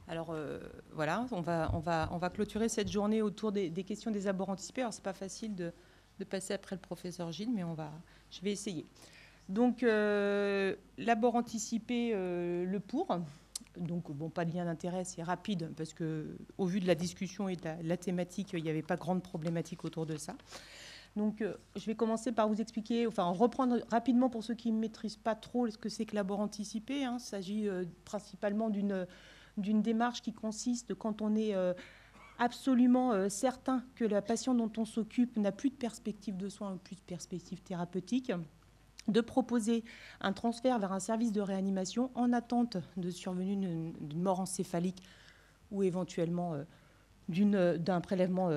Alors voilà, on va clôturer cette journée autour des questions des abords anticipés. Alors c'est pas facile de passer après le professeur Gilles, mais je vais essayer. Donc l'abord anticipé, le pour. Donc bon, pas de lien d'intérêt, c'est rapide parce que au vu de la discussion et de la thématique, il n'y avait pas grande problématique autour de ça. Donc je vais commencer par vous expliquer, enfin reprendre rapidement pour ceux qui ne maîtrisent pas trop ce que c'est que l'abord anticipé. Il s'agit principalement d'une démarche qui consiste, quand on est absolument certain que la patiente dont on s'occupe n'a plus de perspective de soins ou plus de perspective thérapeutique, de proposer un transfert vers un service de réanimation en attente de survenue d'une mort encéphalique ou éventuellement d'un prélèvement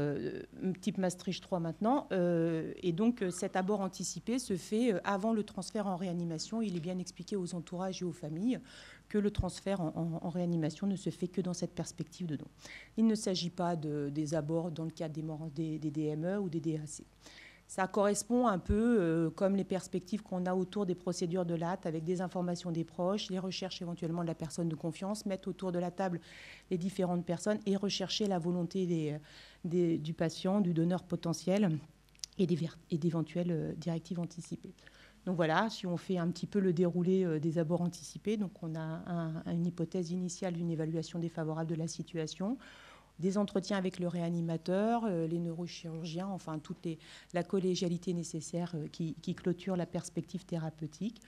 type Maastricht 3 maintenant. Et donc cet abord anticipé se fait avant le transfert en réanimation. Il est bien expliqué aux entourages et aux familles que le transfert en réanimation ne se fait que dans cette perspective de don. Il ne s'agit pas des abords dans le cadre des DME ou des DAC. Ça correspond un peu comme les perspectives qu'on a autour des procédures de l'AT, avec des informations des proches, les recherches éventuellement de la personne de confiance, mettre autour de la table les différentes personnes et rechercher la volonté du patient, du donneur potentiel et d'éventuelles directives anticipées. Donc voilà, si on fait un petit peu le déroulé des abords anticipés, donc on a une hypothèse initiale d'une évaluation défavorable de la situation, des entretiens avec le réanimateur, les neurochirurgiens, enfin la collégialité nécessaire qui clôture la perspective thérapeutique.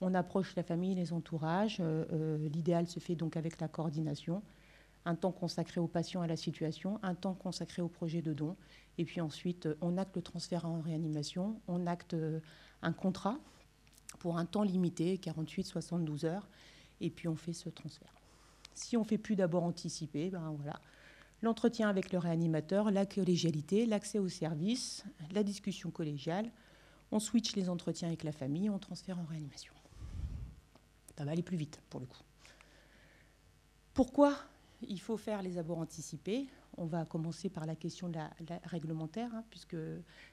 On approche la famille, les entourages. L'idéal se fait donc avec la coordination. Un temps consacré aux patients, à la situation, un temps consacré au projet de don. Et puis ensuite, on acte le transfert en réanimation, on acte un contrat pour un temps limité, 48-72 heures, et puis on fait ce transfert. Si on ne fait plus d'abord anticipé, ben voilà, l'entretien avec le réanimateur, la collégialité, l'accès au service, la discussion collégiale. On switch les entretiens avec la famille, on transfère en réanimation. Ça va aller plus vite, pour le coup. Pourquoi il faut faire les abords anticipés? On va commencer par la question de la réglementaire, puisque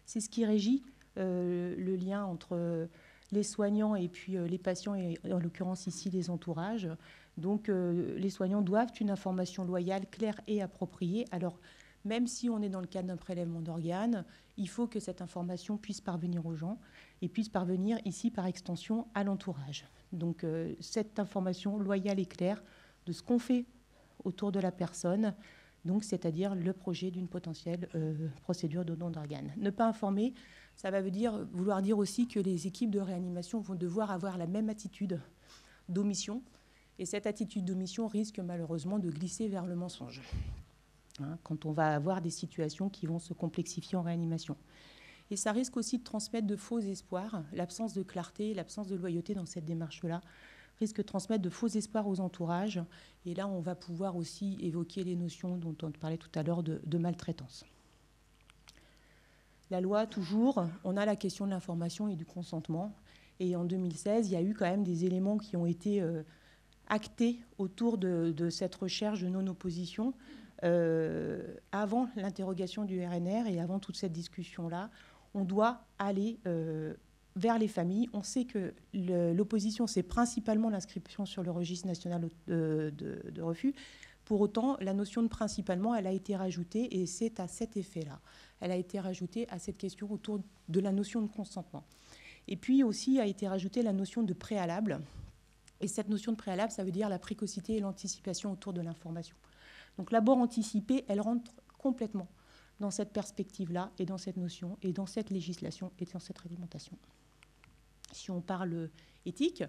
c'est ce qui régit le lien entre les soignants et puis les patients, et en l'occurrence ici les entourages. Donc les soignants doivent une information loyale, claire et appropriée. Alors même si on est dans le cadre d'un prélèvement d'organes, il faut que cette information puisse parvenir aux gens et puisse parvenir ici par extension à l'entourage. Donc cette information loyale et claire de ce qu'on fait autour de la personne, donc c'est-à-dire le projet d'une potentielle procédure de don d'organes. Ne pas informer, ça va vouloir dire aussi que les équipes de réanimation vont devoir avoir la même attitude d'omission, et cette attitude d'omission risque malheureusement de glisser vers le mensonge, quand on va avoir des situations qui vont se complexifier en réanimation. Et ça risque aussi de transmettre de faux espoirs. L'absence de clarté, l'absence de loyauté dans cette démarche-là risque de transmettre de faux espoirs aux entourages. Et là, on va pouvoir aussi évoquer les notions dont on parlait tout à l'heure de maltraitance. La loi, toujours, on a la question de l'information et du consentement. Et en 2016, il y a eu quand même des éléments qui ont été actés autour de cette recherche de non-opposition avant l'interrogation du RNR et avant toute cette discussion-là. On doit aller vers les familles. On sait que l'opposition, c'est principalement l'inscription sur le registre national de refus. Pour autant, la notion de principalement, elle a été rajoutée, et c'est à cet effet-là. Elle a été rajoutée à cette question autour de la notion de consentement. Et puis aussi a été rajoutée la notion de préalable. Et cette notion de préalable, ça veut dire la précocité et l'anticipation autour de l'information. Donc l'abord anticipé, elle rentre complètement dans cette perspective-là, et dans cette notion, et dans cette législation, et dans cette réglementation. Si on parle éthique,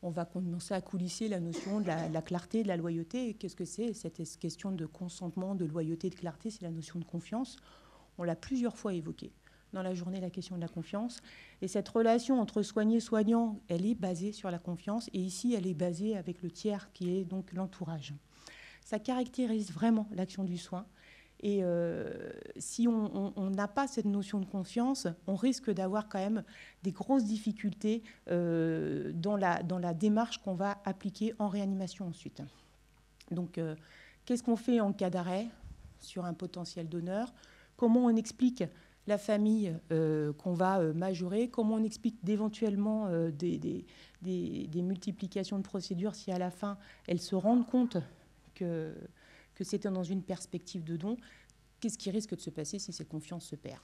on va commencer à coulisser la notion de la clarté, de la loyauté. Qu'est-ce que c'est cette question de consentement, de loyauté, de clarté? C'est la notion de confiance. On l'a plusieurs fois évoquée dans la journée, la question de la confiance. Et cette relation entre soigné-soignant, elle est basée sur la confiance. Et ici, elle est basée avec le tiers, qui est donc l'entourage. Ça caractérise vraiment l'action du soin. Et si on n'a pas cette notion de confiance, on risque d'avoir quand même des grosses difficultés dans la démarche qu'on va appliquer en réanimation ensuite. Donc, qu'est-ce qu'on fait en cas d'arrêt sur un potentiel donneur? Comment on explique la famille qu'on va majorer? Comment on explique d'éventuellement des multiplications de procédures si à la fin elles se rendent compte que que c'était dans une perspective de don. Qu'est-ce qui risque de se passer si cette confiance se perd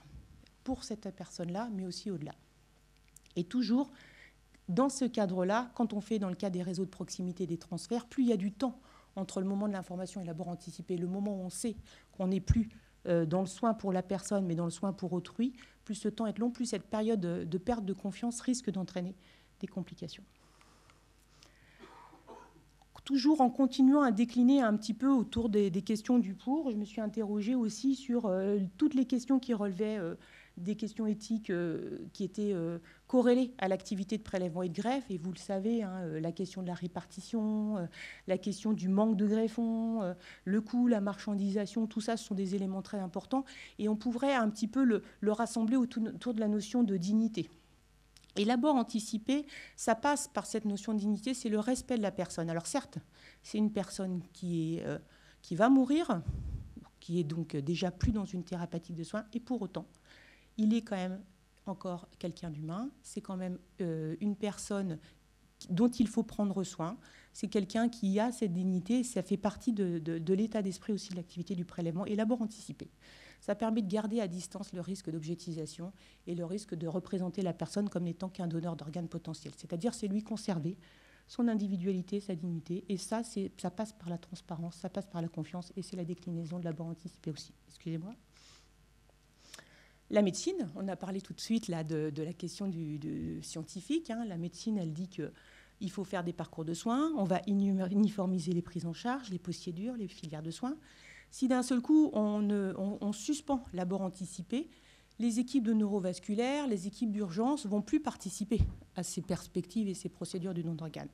pour cette personne-là, mais aussi au-delà. Et toujours, dans ce cadre-là, quand on fait dans le cadre des réseaux de proximité des transferts, plus il y a du temps entre le moment de l'information et l'abord anticipé, le moment où on sait qu'on n'est plus dans le soin pour la personne, mais dans le soin pour autrui, plus ce temps est long, plus cette période de perte de confiance risque d'entraîner des complications. Toujours en continuant à décliner un petit peu autour des questions du pour, je me suis interrogée aussi sur toutes les questions qui relevaient des questions éthiques qui étaient corrélées à l'activité de prélèvement et de greffe. Et vous le savez, hein, la question de la répartition, la question du manque de greffons, le coût, la marchandisation, tout ça, ce sont des éléments très importants. Et on pourrait un petit peu le rassembler autour de la notion de dignité. Et l'abord anticipé, ça passe par cette notion de dignité, c'est le respect de la personne. Alors certes, c'est une personne qui va mourir, qui est donc déjà plus dans une thérapeutique de soins, et pour autant, il est quand même encore quelqu'un d'humain, c'est quand même une personne dont il faut prendre soin, c'est quelqu'un qui a cette dignité, ça fait partie de l'état d'esprit aussi de l'activité du prélèvement et l'abord anticipé. Ça permet de garder à distance le risque d'objectisation et le risque de représenter la personne comme n'étant qu'un donneur d'organes potentiels. C'est-à-dire, c'est lui conserver son individualité, sa dignité. Et ça passe par la transparence, ça passe par la confiance, et c'est la déclinaison de l'abord anticipé aussi. Excusez-moi. La médecine, on a parlé tout de suite là, de la question du scientifique. Hein. La médecine, elle dit qu'il faut faire des parcours de soins, on va uniformiser les prises en charge, les procédures, les filières de soins. Si d'un seul coup, on suspend l'abord anticipé, les équipes de neurovasculaire, les équipes d'urgence ne vont plus participer à ces perspectives et ces procédures du don d'organes.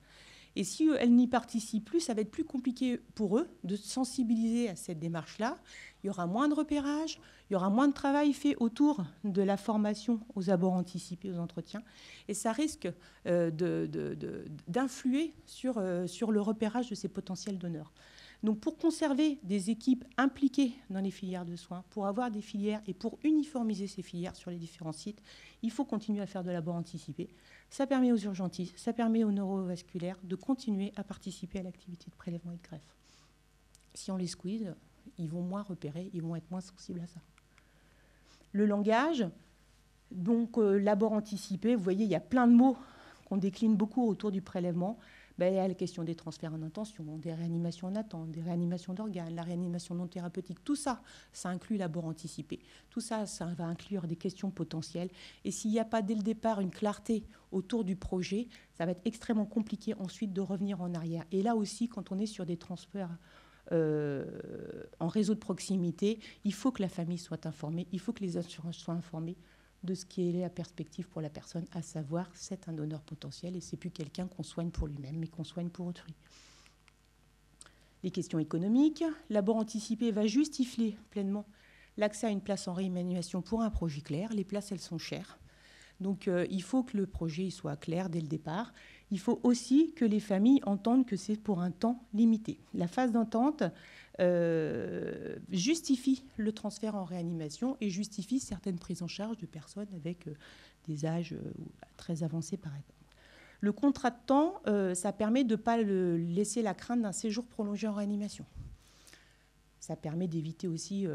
Et si elles n'y participent plus, ça va être plus compliqué pour eux de sensibiliser à cette démarche-là. Il y aura moins de repérage, il y aura moins de travail fait autour de la formation aux abords anticipés, aux entretiens. Et ça risque d'influer sur le repérage de ces potentiels donneurs. Donc pour conserver des équipes impliquées dans les filières de soins, pour avoir des filières et pour uniformiser ces filières sur les différents sites, il faut continuer à faire de l'abord anticipé. Ça permet aux urgentistes, ça permet aux neurovasculaires de continuer à participer à l'activité de prélèvement et de greffe. Si on les squeeze, ils vont moins repérer, ils vont être moins sensibles à ça. Le langage, donc l'abord anticipé, vous voyez, il y a plein de mots qu'on décline beaucoup autour du prélèvement. Ben, il y a la question des transferts en intention, des réanimations en attente, des réanimations d'organes, la réanimation non thérapeutique, tout ça, ça inclut l'abord anticipé. Tout ça, ça va inclure des questions potentielles. Et s'il n'y a pas dès le départ une clarté autour du projet, ça va être extrêmement compliqué ensuite de revenir en arrière. Et là aussi, quand on est sur des transferts en réseau de proximité, il faut que la famille soit informée, il faut que les assurances soient informées de ce qui est la perspective pour la personne, à savoir c'est un donneur potentiel et c'est plus quelqu'un qu'on soigne pour lui-même, mais qu'on soigne pour autrui. Les questions économiques, l'abord anticipé va justifier pleinement l'accès à une place en réanimation pour un projet clair. Les places, elles sont chères. Donc il faut que le projet soit clair dès le départ. Il faut aussi que les familles entendent que c'est pour un temps limité. La phase d'entente justifie le transfert en réanimation et justifie certaines prises en charge de personnes avec des âges très avancés, par exemple. Le contrat de temps, ça permet de ne pas laisser la crainte d'un séjour prolongé en réanimation. Ça permet d'éviter aussi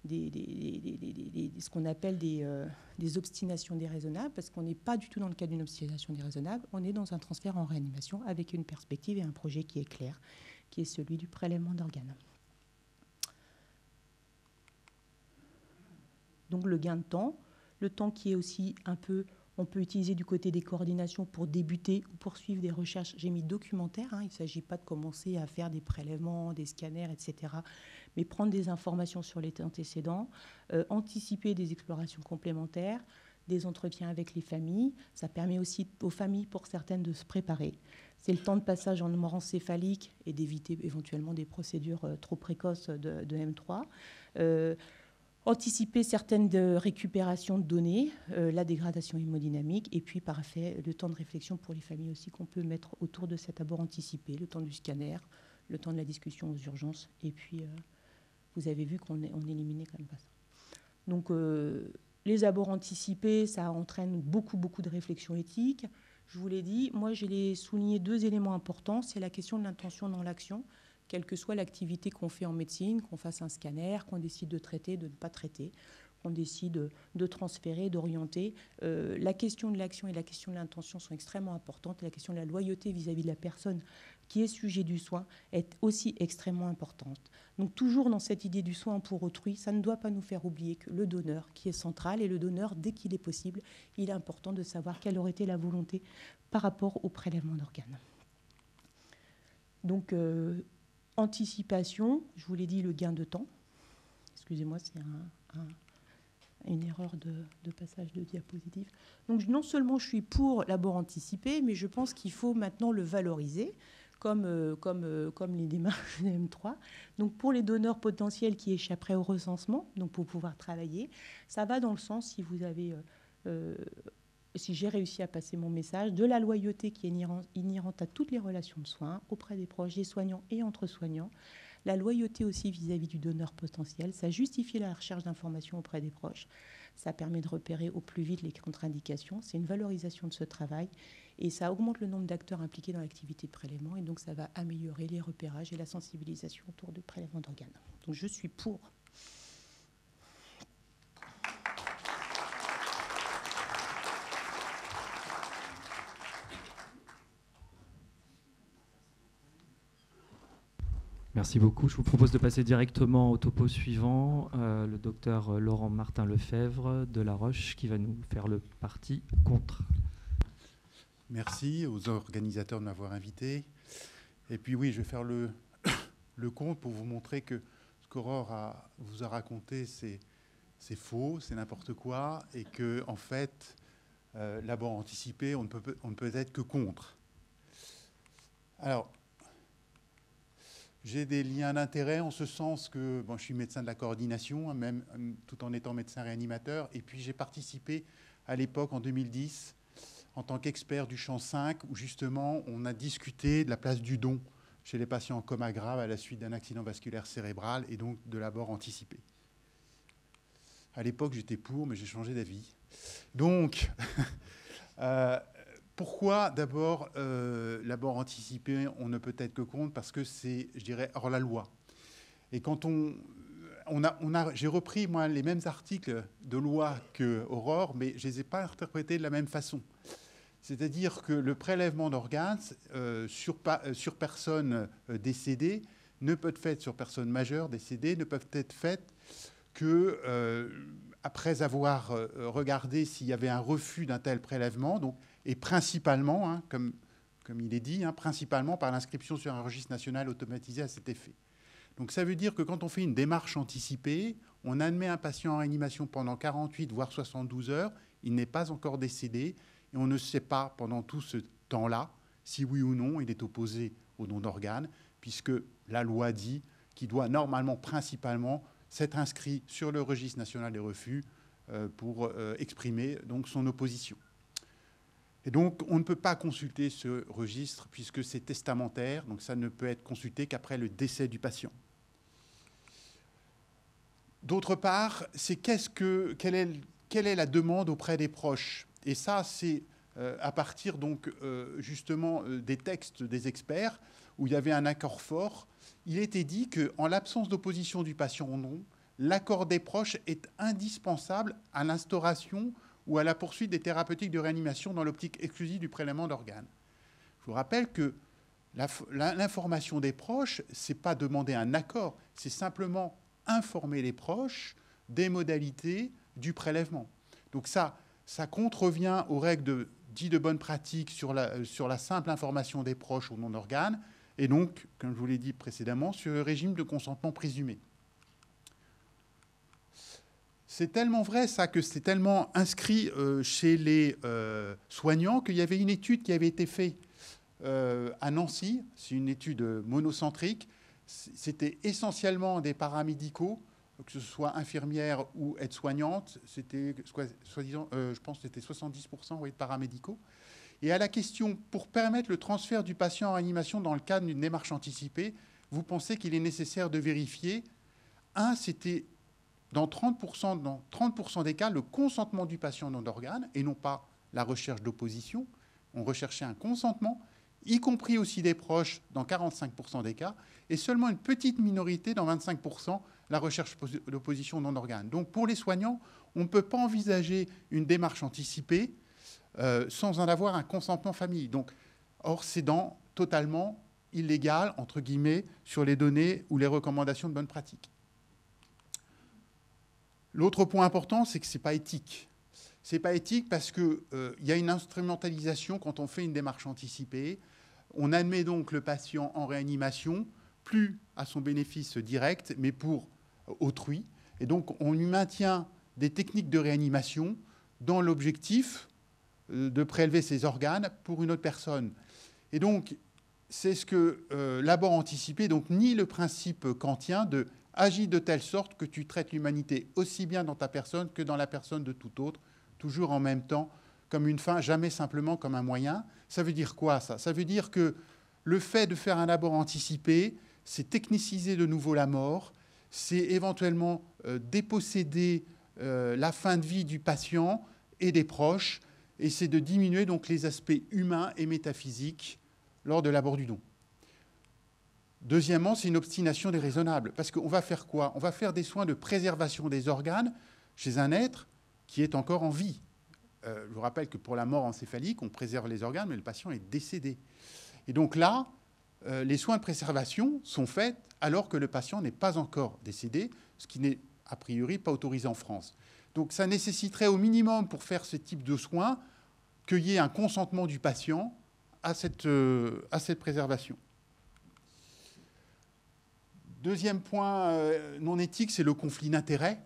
ce qu'on appelle des obstinations déraisonnables, parce qu'on n'est pas du tout dans le cadre d'une obstination déraisonnable, on est dans un transfert en réanimation avec une perspective et un projet qui est clair, qui est celui du prélèvement d'organes. Donc le gain de temps, le temps qui est aussi un peu, on peut utiliser du côté des coordinations pour débuter ou poursuivre des recherches. J'ai mis documentaire, hein, il ne s'agit pas de commencer à faire des prélèvements, des scanners, etc., mais prendre des informations sur les antécédents, anticiper des explorations complémentaires, des entretiens avec les familles. Ça permet aussi aux familles, pour certaines, de se préparer. C'est le temps de passage en mort encéphalique et d'éviter éventuellement des procédures trop précoces de M3. Anticiper certaines récupérations de données, la dégradation hémodynamique, et puis parfait, le temps de réflexion pour les familles aussi qu'on peut mettre autour de cet abord anticipé, le temps du scanner, le temps de la discussion aux urgences, et puis vous avez vu qu'on éliminait quand même pas ça. Donc les abords anticipés, ça entraîne beaucoup de réflexions éthiques. Je vous l'ai dit, moi j'ai souligné deux éléments importants, c'est la question de l'intention dans l'action. quelle que soit l'activité qu'on fait en médecine, qu'on fasse un scanner, qu'on décide de traiter, de ne pas traiter, qu'on décide de transférer, d'orienter. La question de l'action et la question de l'intention sont extrêmement importantes. La question de la loyauté vis-à-vis de la personne qui est sujet du soin est aussi extrêmement importante. Donc toujours dans cette idée du soin pour autrui, ça ne doit pas nous faire oublier que le donneur qui est central, et le donneur, dès qu'il est possible, il est important de savoir quelle aurait été la volonté par rapport au prélèvement d'organes. Donc anticipation, je vous l'ai dit, le gain de temps. Excusez-moi, c'est une erreur de passage de diapositive. Donc non seulement je suis pour l'abord anticipé, mais je pense qu'il faut maintenant le valoriser comme les démarches M3. Donc pour les donneurs potentiels qui échapperaient au recensement, donc pour pouvoir travailler, ça va dans le sens, si vous avez, si j'ai réussi à passer mon message, de la loyauté qui est inhérente à toutes les relations de soins, auprès des proches, des soignants et entre soignants. La loyauté aussi vis-à-vis du donneur potentiel, ça justifie la recherche d'informations auprès des proches. Ça permet de repérer au plus vite les contre-indications. C'est une valorisation de ce travail et ça augmente le nombre d'acteurs impliqués dans l'activité de prélèvement et donc ça va améliorer les repérages et la sensibilisation autour du prélèvement d'organes. Donc je suis pour. Merci beaucoup. Je vous propose de passer directement au topo suivant, le docteur Laurent Martin-Lefebvre de La Roche, qui va nous faire le parti contre. Merci aux organisateurs de m'avoir invité. Et puis oui, je vais faire le compte pour vous montrer que ce qu'Aurore vous a raconté, c'est faux, c'est n'importe quoi, et que en fait, l'abord anticipé, on ne peut être que contre. Alors, j'ai des liens d'intérêt en ce sens que je suis médecin de la coordination, même tout en étant médecin réanimateur. Et puis j'ai participé à l'époque, en 2010, en tant qu'expert du champ 5, où justement on a discuté de la place du don chez les patients en coma grave à la suite d'un accident vasculaire cérébral et donc de l'abord anticipé. À l'époque, j'étais pour, mais j'ai changé d'avis. Donc, pourquoi d'abord l'abord anticipé, on ne peut être que contre? Parce que c'est, je dirais, hors la loi. Et quand j'ai repris, moi, les mêmes articles de loi que Aurore, mais je ne les ai pas interprétés de la même façon. C'est-à-dire que le prélèvement d'organes sur personnes décédées ne peut être fait sur personnes majeures décédées, ne peuvent être faites que après avoir regardé s'il y avait un refus d'un tel prélèvement, donc, et principalement, comme il est dit, principalement par l'inscription sur un registre national automatisé à cet effet. Donc ça veut dire que quand on fait une démarche anticipée, on admet un patient en réanimation pendant 48 voire 72 heures, il n'est pas encore décédé, et on ne sait pas pendant tout ce temps-là si oui ou non il est opposé au don d'organes, puisque la loi dit qu'il doit normalement principalement s'être inscrit sur le registre national des refus pour exprimer donc son opposition. Et donc, on ne peut pas consulter ce registre puisque c'est testamentaire, donc ça ne peut être consulté qu'après le décès du patient. D'autre part, c'est quelle est la demande auprès des proches? Et ça, c'est à partir donc justement des textes des experts où il y avait un accord fort. Il était dit qu'en l'absence d'opposition du patient au don, l'accord des proches est indispensable à l'instauration ou à la poursuite des thérapeutiques de réanimation dans l'optique exclusive du prélèvement d'organes. Je vous rappelle que l'information des proches, ce n'est pas demander un accord, c'est simplement informer les proches des modalités du prélèvement. Donc ça contrevient aux règles dites de bonne pratique sur la simple information des proches au nom d'organes, et donc, comme je vous l'ai dit précédemment, sur le régime de consentement présumé. C'est tellement vrai, ça, que c'est tellement inscrit chez les soignants qu'il y avait une étude qui avait été faite à Nancy. C'est une étude monocentrique. C'était essentiellement des paramédicaux, que ce soit infirmières ou aides-soignantes. C'était, soi-disant, je pense que c'était 70% de paramédicaux. Et à la question, pour permettre le transfert du patient en réanimation dans le cadre d'une démarche anticipée, vous pensez qu'il est nécessaire de vérifier? C'était dans 30% des cas, le consentement du patient au don d'organes, et non pas la recherche d'opposition. On recherchait un consentement. y compris aussi des proches dans 45% des cas, et seulement une petite minorité dans 25%, la recherche d'opposition non-organe. Donc pour les soignants, on ne peut pas envisager une démarche anticipée sans en avoir un consentement famille. Donc, or, c'est totalement illégal, entre guillemets, sur les données ou les recommandations de bonne pratique. L'autre point important, c'est que ce n'est pas éthique. Ce n'est pas éthique parce qu'il y a une instrumentalisation quand on fait une démarche anticipée. On admet donc le patient en réanimation, plus à son bénéfice direct, mais pour autrui. Et donc, on lui maintient des techniques de réanimation dans l'objectif de prélever ses organes pour une autre personne. Et donc, c'est ce que l'abord anticipé donc, nie le principe kantien de « agis de telle sorte que tu traites l'humanité aussi bien dans ta personne que dans la personne de tout autre », toujours en même temps, comme une fin, jamais simplement comme un moyen. Ça veut dire quoi, ça? Ça veut dire que le fait de faire un abord anticipé, c'est techniciser de nouveau la mort, c'est éventuellement déposséder la fin de vie du patient et des proches, et c'est de diminuer donc les aspects humains et métaphysiques lors de l'abord du don. Deuxièmement, c'est une obstination déraisonnable, parce qu'on va faire quoi? On va faire des soins de préservation des organes chez un être qui est encore en vie. Je vous rappelle que pour la mort encéphalique, on préserve les organes, mais le patient est décédé. Et donc là, les soins de préservation sont faits alors que le patient n'est pas encore décédé, ce qui n'est a priori pas autorisé en France. Donc ça nécessiterait au minimum pour faire ce type de soins qu'il y ait un consentement du patient à cette préservation. Deuxième point non éthique, c'est le conflit d'intérêts.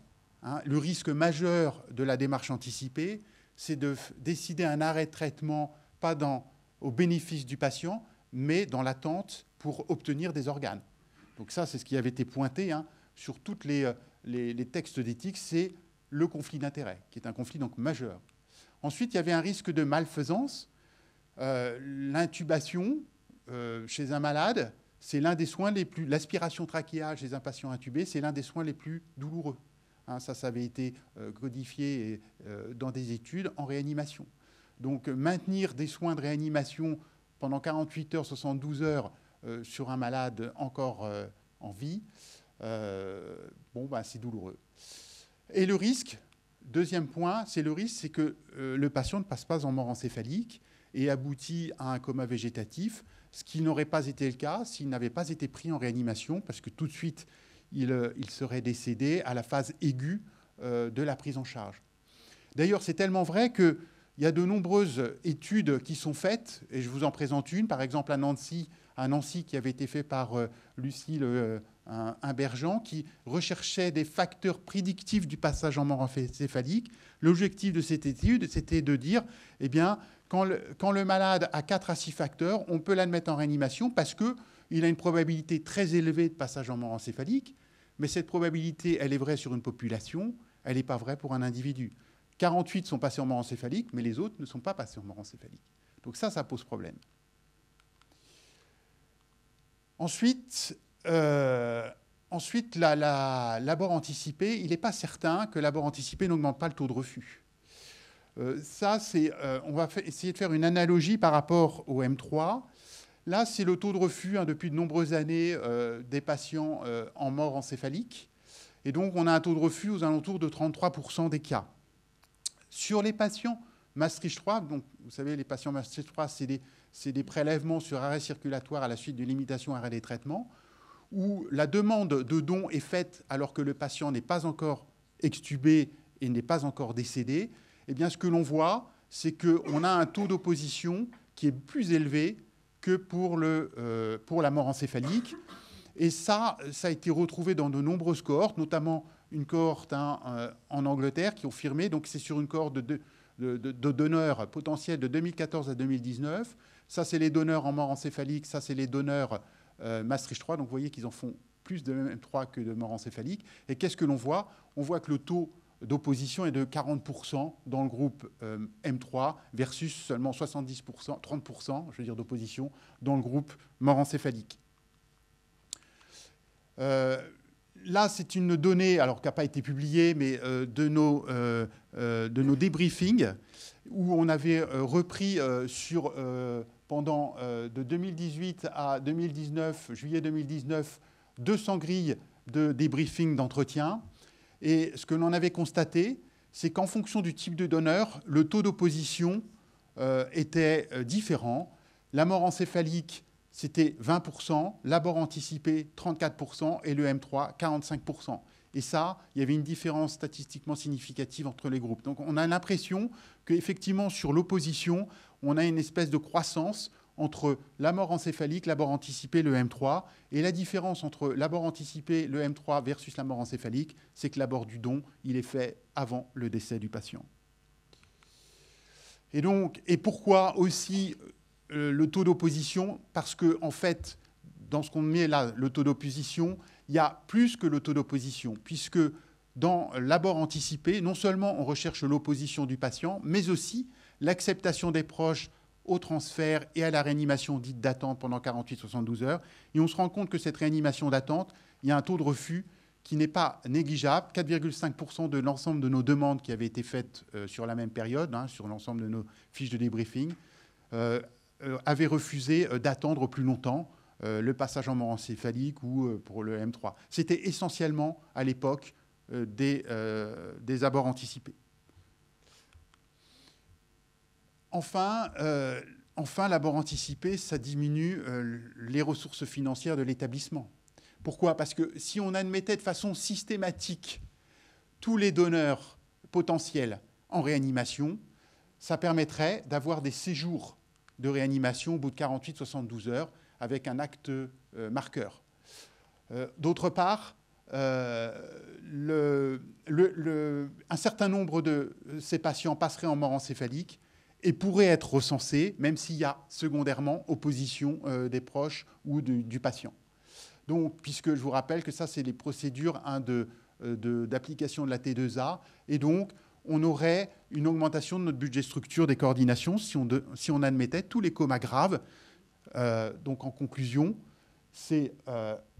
Le risque majeur de la démarche anticipée, c'est de décider un arrêt de traitement pas au bénéfice du patient, mais dans l'attente pour obtenir des organes. Donc ça, c'est ce qui avait été pointé sur tous les textes d'éthique, c'est le conflit d'intérêts, qui est un conflit donc majeur. Ensuite, il y avait un risque de malfaisance. L'intubation chez un malade, c'est l'un des soins les plus... L'aspiration trachéale chez un patient intubé, c'est l'un des soins les plus douloureux. Ça avait été codifié dans des études en réanimation. Donc, maintenir des soins de réanimation pendant 48 heures, 72 heures sur un malade encore en vie, c'est douloureux. Et le risque, deuxième point, c'est que le patient ne passe pas en mort encéphalique et aboutit à un coma végétatif, ce qui n'aurait pas été le cas s'il n'avait pas été pris en réanimation, parce que tout de suite, il serait décédé à la phase aiguë de la prise en charge. D'ailleurs, c'est tellement vrai qu'il y a de nombreuses études qui sont faites, et je vous en présente une, par exemple à Nancy qui avait été fait par Lucille Imbergent, qui recherchait des facteurs prédictifs du passage en mort encéphalique. L'objectif de cette étude, c'était de dire, eh bien, quand le malade a 4 à 6 facteurs, on peut l'admettre en réanimation parce qu'il a une probabilité très élevée de passage en mort encéphalique, mais cette probabilité, elle est vraie sur une population, elle n'est pas vraie pour un individu. 48 sont passés en mort encéphalique, mais les autres ne sont pas passés en mort encéphalique. Donc ça pose problème. Ensuite, l'abord anticipé, il n'est pas certain que l'abord anticipé n'augmente pas le taux de refus. On va essayer de faire une analogie par rapport au M3. Là, c'est le taux de refus depuis de nombreuses années des patients en mort encéphalique. Et donc, on a un taux de refus aux alentours de 33% des cas. Sur les patients Maastricht 3, donc, vous savez, les patients Maastricht 3, c'est des prélèvements sur arrêt circulatoire à la suite d'une limitation à arrêt des traitements, où la demande de don est faite alors que le patient n'est pas encore extubé et n'est pas encore décédé. Eh bien, ce que l'on voit, c'est qu'on a un taux d'opposition qui est plus élevé que pour la mort encéphalique. Et ça a été retrouvé dans de nombreuses cohortes, notamment une cohorte en Angleterre qui ont firmé, donc c'est sur une cohorte de donneurs potentiels de 2014 à 2019. Ça, c'est les donneurs en mort encéphalique, ça, c'est les donneurs Maastricht 3. Donc, vous voyez qu'ils en font plus de M3 que de mort encéphalique. Et qu'est-ce que l'on voit? On voit que le taux d'opposition est de 40% dans le groupe M3 versus seulement 70%, 30%, je veux dire, d'opposition dans le groupe mort encéphalique. Là, c'est une donnée, alors qui n'a pas été publiée, mais de nos débriefings, où on avait repris sur pendant de 2018 à 2019, juillet 2019, 200 grilles de débriefing d'entretien. Et ce que l'on avait constaté, c'est qu'en fonction du type de donneur, le taux d'opposition était différent. La mort encéphalique, c'était 20%, l'abord anticipé, 34%, et le M3, 45%. Et ça, il y avait une différence statistiquement significative entre les groupes. Donc on a l'impression qu'effectivement, sur l'opposition, on a une espèce de croissance entre la mort encéphalique, l'abord anticipé, le M3. Et la différence entre l'abord anticipé, le M3 versus la mort encéphalique, c'est que l'abord du don, il est fait avant le décès du patient. Et pourquoi aussi le taux d'opposition? Parce que, en fait, dans ce qu'on met là, le taux d'opposition, il y a plus que le taux d'opposition, puisque dans l'abord anticipé, non seulement on recherche l'opposition du patient, mais aussi l'acceptation des proches au transfert et à la réanimation dite d'attente pendant 48-72 heures. Et on se rend compte que cette réanimation d'attente, il y a un taux de refus qui n'est pas négligeable. 4,5% de l'ensemble de nos demandes qui avaient été faites sur la même période, sur l'ensemble de nos fiches de débriefing, avaient refusé d'attendre plus longtemps le passage en mort encéphalique ou pour le M3. C'était essentiellement, à l'époque, des abords anticipés. Enfin, l'abord anticipé, ça diminue les ressources financières de l'établissement. Pourquoi? Parce que si on admettait de façon systématique tous les donneurs potentiels en réanimation, ça permettrait d'avoir des séjours de réanimation au bout de 48-72 heures avec un acte marqueur. D'autre part, un certain nombre de ces patients passeraient en mort encéphalique et pourraient être recensés, même s'il y a secondairement opposition des proches ou du patient. Donc, puisque je vous rappelle que ça, c'est les procédures d'application de la T2A, et donc on aurait une augmentation de notre budget structure des coordinations si on admettait tous les comas graves. Donc, en conclusion, c'est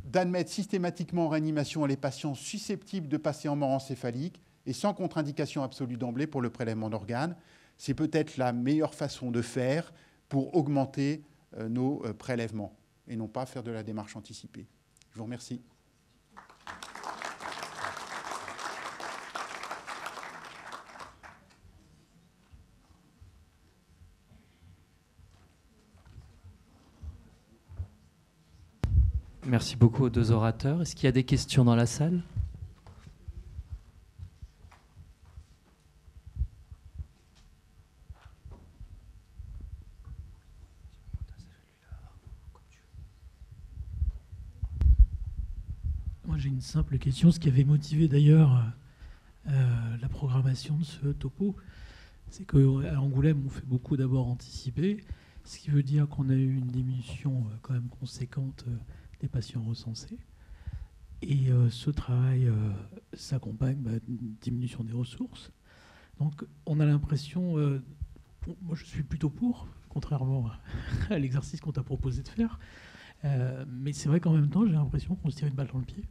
d'admettre systématiquement en réanimation les patients susceptibles de passer en mort encéphalique et sans contre-indication absolue d'emblée pour le prélèvement d'organes. C'est peut-être la meilleure façon de faire pour augmenter nos prélèvements et non pas faire de la démarche anticipée. Je vous remercie. Merci beaucoup aux deux orateurs. Est-ce qu'il y a des questions dans la salle ? Moi, j'ai une simple question. Ce qui avait motivé d'ailleurs la programmation de ce topo, c'est qu'à Angoulême, on fait beaucoup d'abords anticipés, ce qui veut dire qu'on a eu une diminution quand même conséquente des patients recensés. Et ce travail s'accompagne d'une diminution des ressources. Donc, on a l'impression... moi, je suis plutôt pour, contrairement à l'exercice qu'on t'a proposé de faire. Mais c'est vrai qu'en même temps, j'ai l'impression qu'on se tire une balle dans le pied.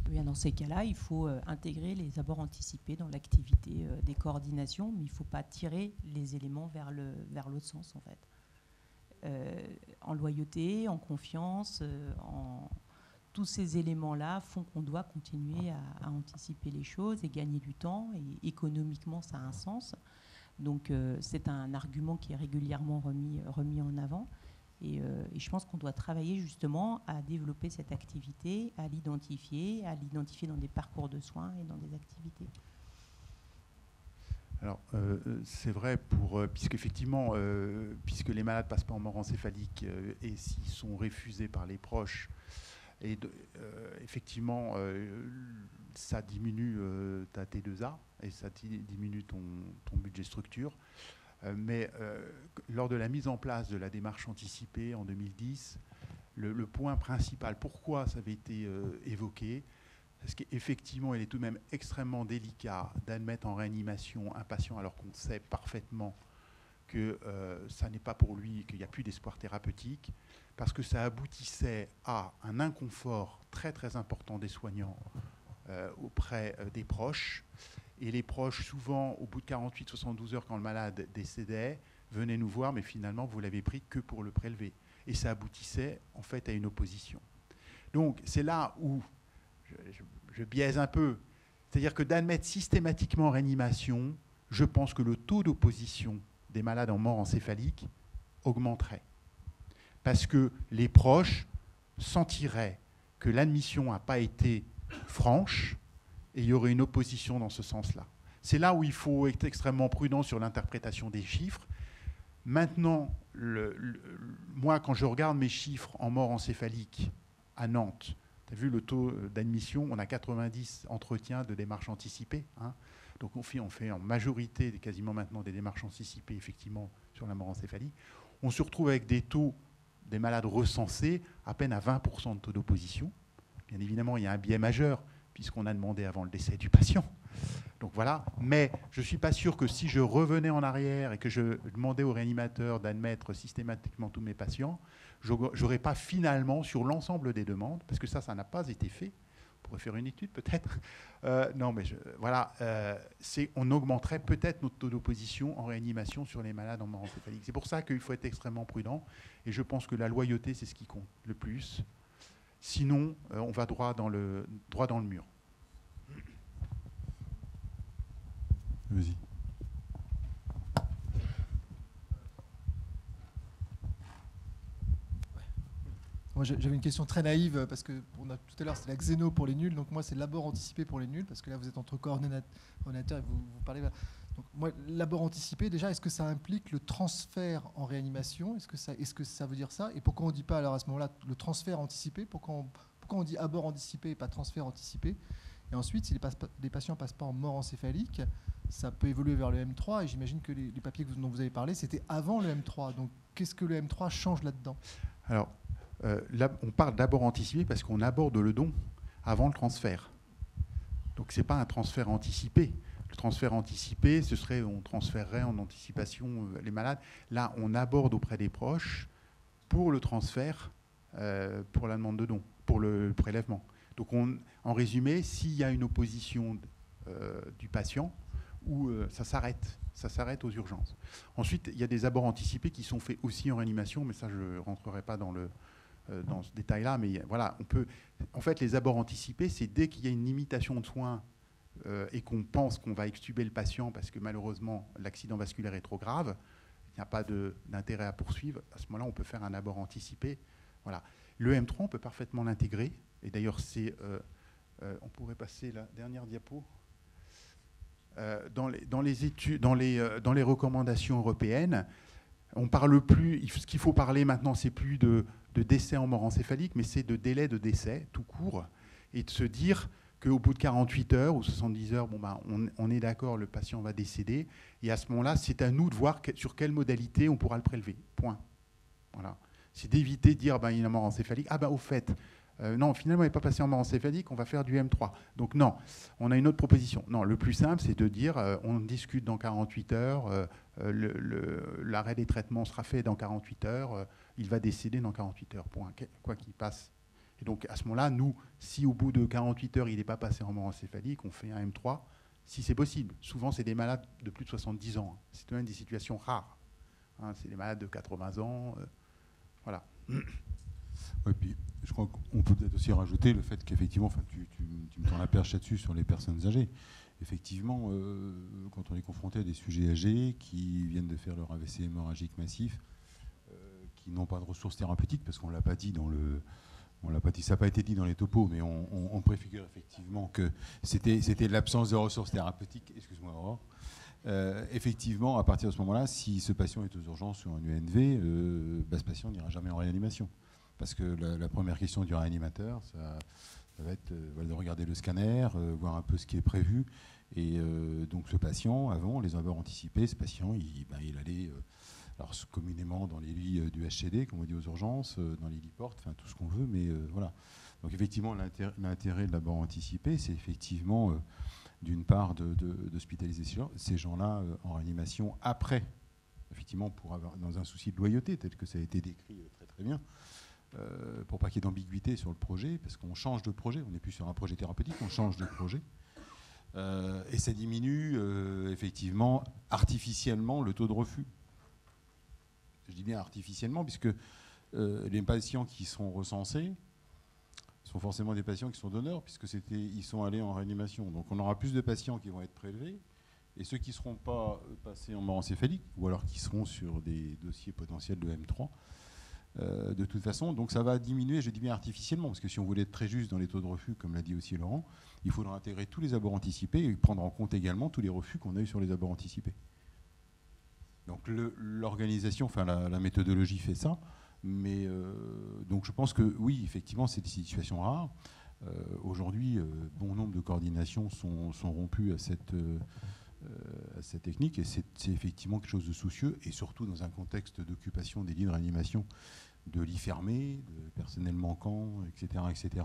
Bien, dans ces cas-là, il faut intégrer les abords anticipés dans l'activité des coordinations, mais il ne faut pas tirer les éléments vers l'autre sens, en fait. En loyauté, en confiance, tous ces éléments-là font qu'on doit continuer à anticiper les choses et gagner du temps. Et économiquement, ça a un sens. Donc, c'est un argument qui est régulièrement remis en avant. Et je pense qu'on doit travailler justement à développer cette activité, à l'identifier dans des parcours de soins et dans des activités. Alors, c'est vrai, puisqu'effectivement, puisque les malades ne passent pas en mort encéphalique et s'ils sont refusés par les proches, et effectivement, ça diminue ta T2A et ça diminue ton budget structure. Mais lors de la mise en place de la démarche anticipée en 2010, le point principal, pourquoi ça avait été évoqué, parce qu'effectivement, il est tout de même extrêmement délicat d'admettre en réanimation un patient alors qu'on sait parfaitement que ça n'est pas pour lui, qu'il n'y a plus d'espoir thérapeutique, parce que ça aboutissait à un inconfort très très important des soignants auprès des proches, Et les proches, souvent, au bout de 48-72 heures, quand le malade décédait, venaient nous voir, mais finalement, vous l'avez pris que pour le prélever. Et ça aboutissait, en fait, à une opposition. Donc, c'est là où je biaise un peu. C'est-à-dire que d'admettre systématiquement en réanimation, je pense que le taux d'opposition des malades en mort encéphalique augmenterait. Parce que les proches sentiraient que l'admission n'a pas été franche et il y aurait une opposition dans ce sens-là. C'est là où il faut être extrêmement prudent sur l'interprétation des chiffres. Maintenant, moi, quand je regarde mes chiffres en mort encéphalique à Nantes, tu as vu le taux d'admission, on a 90 entretiens de démarches anticipées. Hein. Donc on fait en majorité, quasiment maintenant, des démarches anticipées, effectivement, sur la mort encéphalique. On se retrouve avec des taux des malades recensés à peine à 20% de taux d'opposition. Bien évidemment, il y a un biais majeur, puisqu'on a demandé avant le décès du patient. Donc voilà, mais je ne suis pas sûr que si je revenais en arrière et que je demandais au réanimateur d'admettre systématiquement tous mes patients, je n'aurais pas finalement, sur l'ensemble des demandes, parce que ça n'a pas été fait, on pourrait faire une étude peut-être, non mais voilà, on augmenterait peut-être notre taux d'opposition en réanimation sur les malades en mort encéphalique. C'est pour ça qu'il faut être extrêmement prudent, et je pense que la loyauté, c'est ce qui compte le plus. Sinon, on va droit dans le mur. Vas-y. Moi, j'avais une question très naïve, parce que tout à l'heure, c'était la xéno pour les nuls. Donc moi, c'est l'abord anticipé pour les nuls, parce que là, vous êtes entre coordinateurs et vous parlez... Donc, moi, l'abord anticipé, déjà, est-ce que ça implique le transfert en réanimation ? Est-ce que ça veut dire ça ? Et pourquoi on ne dit pas, alors, à ce moment-là, le transfert anticipé ? Pourquoi on dit abord anticipé et pas transfert anticipé ? Et ensuite, si les patients ne passent pas en mort encéphalique, ça peut évoluer vers le M3. Et j'imagine que les papiers dont vous avez parlé, c'était avant le M3. Donc, qu'est-ce que le M3 change là-dedans ? Alors, là, on parle d'abord anticipé parce qu'on aborde le don avant le transfert. Donc, ce n'est pas un transfert anticipé. Le transfert anticipé, ce serait, on transférerait en anticipation les malades. Là, on aborde auprès des proches pour le transfert, pour la demande de don, pour le prélèvement. Donc, en résumé, s'il y a une opposition du patient, où ça s'arrête aux urgences. Ensuite, il y a des abords anticipés qui sont faits aussi en réanimation, mais ça, je ne rentrerai pas dans ce détail-là. Mais voilà, en fait, les abords anticipés, c'est dès qu'il y a une limitation de soins et qu'on pense qu'on va extuber le patient parce que malheureusement, l'accident vasculaire est trop grave, il n'y a pas d'intérêt à poursuivre. À ce moment-là, on peut faire un abord anticipé. Voilà. Le M3, on peut parfaitement l'intégrer. Et d'ailleurs, on pourrait passer la dernière diapo. Dans les recommandations européennes, on parle plus. Ce qu'il faut parler maintenant, c'est plus de décès en mort encéphalique, mais c'est de délai de décès tout court, et de se dire qu'au bout de 48 heures ou 70 heures, on est d'accord, le patient va décéder, et à ce moment-là, c'est à nous de voir sur quelle modalité on pourra le prélever. Point. Voilà. C'est d'éviter de dire il y a une mort encéphalique. Au fait. Non, finalement, il n'est pas passé en mort encéphalique, on va faire du M3. Donc non, on a une autre proposition. Non, le plus simple, c'est de dire, on discute dans 48 heures, l'arrêt des traitements sera fait dans 48 heures, il va décéder dans 48 heures, point, quoi qu'il passe. Et donc, à ce moment-là, nous, si au bout de 48 heures, il n'est pas passé en mort encéphalique, on fait un M3, si c'est possible. Souvent, c'est des malades de plus de 70 ans. C'est même des situations rares. C'est des malades de 80 ans. Voilà. Ouais, puis je crois qu'on peut peut-être aussi rajouter le fait qu'effectivement, tu me tends la perche là-dessus sur les personnes âgées. Effectivement, quand on est confronté à des sujets âgés qui viennent de faire leur AVC hémorragique massif, qui n'ont pas de ressources thérapeutiques, parce qu'on ne l'a pas dit ça n'a pas été dit dans les topos, mais on préfigure effectivement que c'était l'absence de ressources thérapeutiques. Excuse-moi, Aurore. Effectivement, à partir de ce moment-là, si ce patient est aux urgences sur un UNV, ce patient n'ira jamais en réanimation. Parce que la première question du réanimateur, ça va être de regarder le scanner, voir un peu ce qui est prévu. Et donc ce patient, avant les abords anticipés, ce patient, il allait, alors communément dans les lits du HCD, comme on dit aux urgences, dans les lits portes, enfin tout ce qu'on veut, mais voilà. Donc effectivement, l'intérêt de l'abord anticipé, c'est effectivement, d'une part, d'hospitaliser ces gens-là en réanimation après, effectivement, pour avoir, dans un souci de loyauté, tel que ça a été décrit très très bien, pour pas qu'il y ait d'ambiguïté sur le projet, parce qu'on change de projet, on n'est plus sur un projet thérapeutique, on change de projet. Et ça diminue effectivement artificiellement le taux de refus. Je dis bien artificiellement, puisque les patients qui sont recensés sont forcément des patients qui sont donneurs, puisqu'ils sont allés en réanimation. Donc on aura plus de patients qui vont être prélevés, et ceux qui ne seront pas passés en mort encéphalique, ou alors qui seront sur des dossiers potentiels de M3, de toute façon, donc ça va diminuer, je dis bien artificiellement, parce que si on voulait être très juste dans les taux de refus, comme l'a dit aussi Laurent, il faudra intégrer tous les abords anticipés et prendre en compte également tous les refus qu'on a eu sur les abords anticipés. Donc l'organisation, enfin la méthodologie fait ça, mais donc je pense que oui, effectivement, c'est des situations rares. Aujourd'hui, bon nombre de coordinations sont rompues à cette technique, et c'est effectivement quelque chose de soucieux, et surtout dans un contexte d'occupation des lits de réanimation, de lits fermés, de personnel manquant, etc.,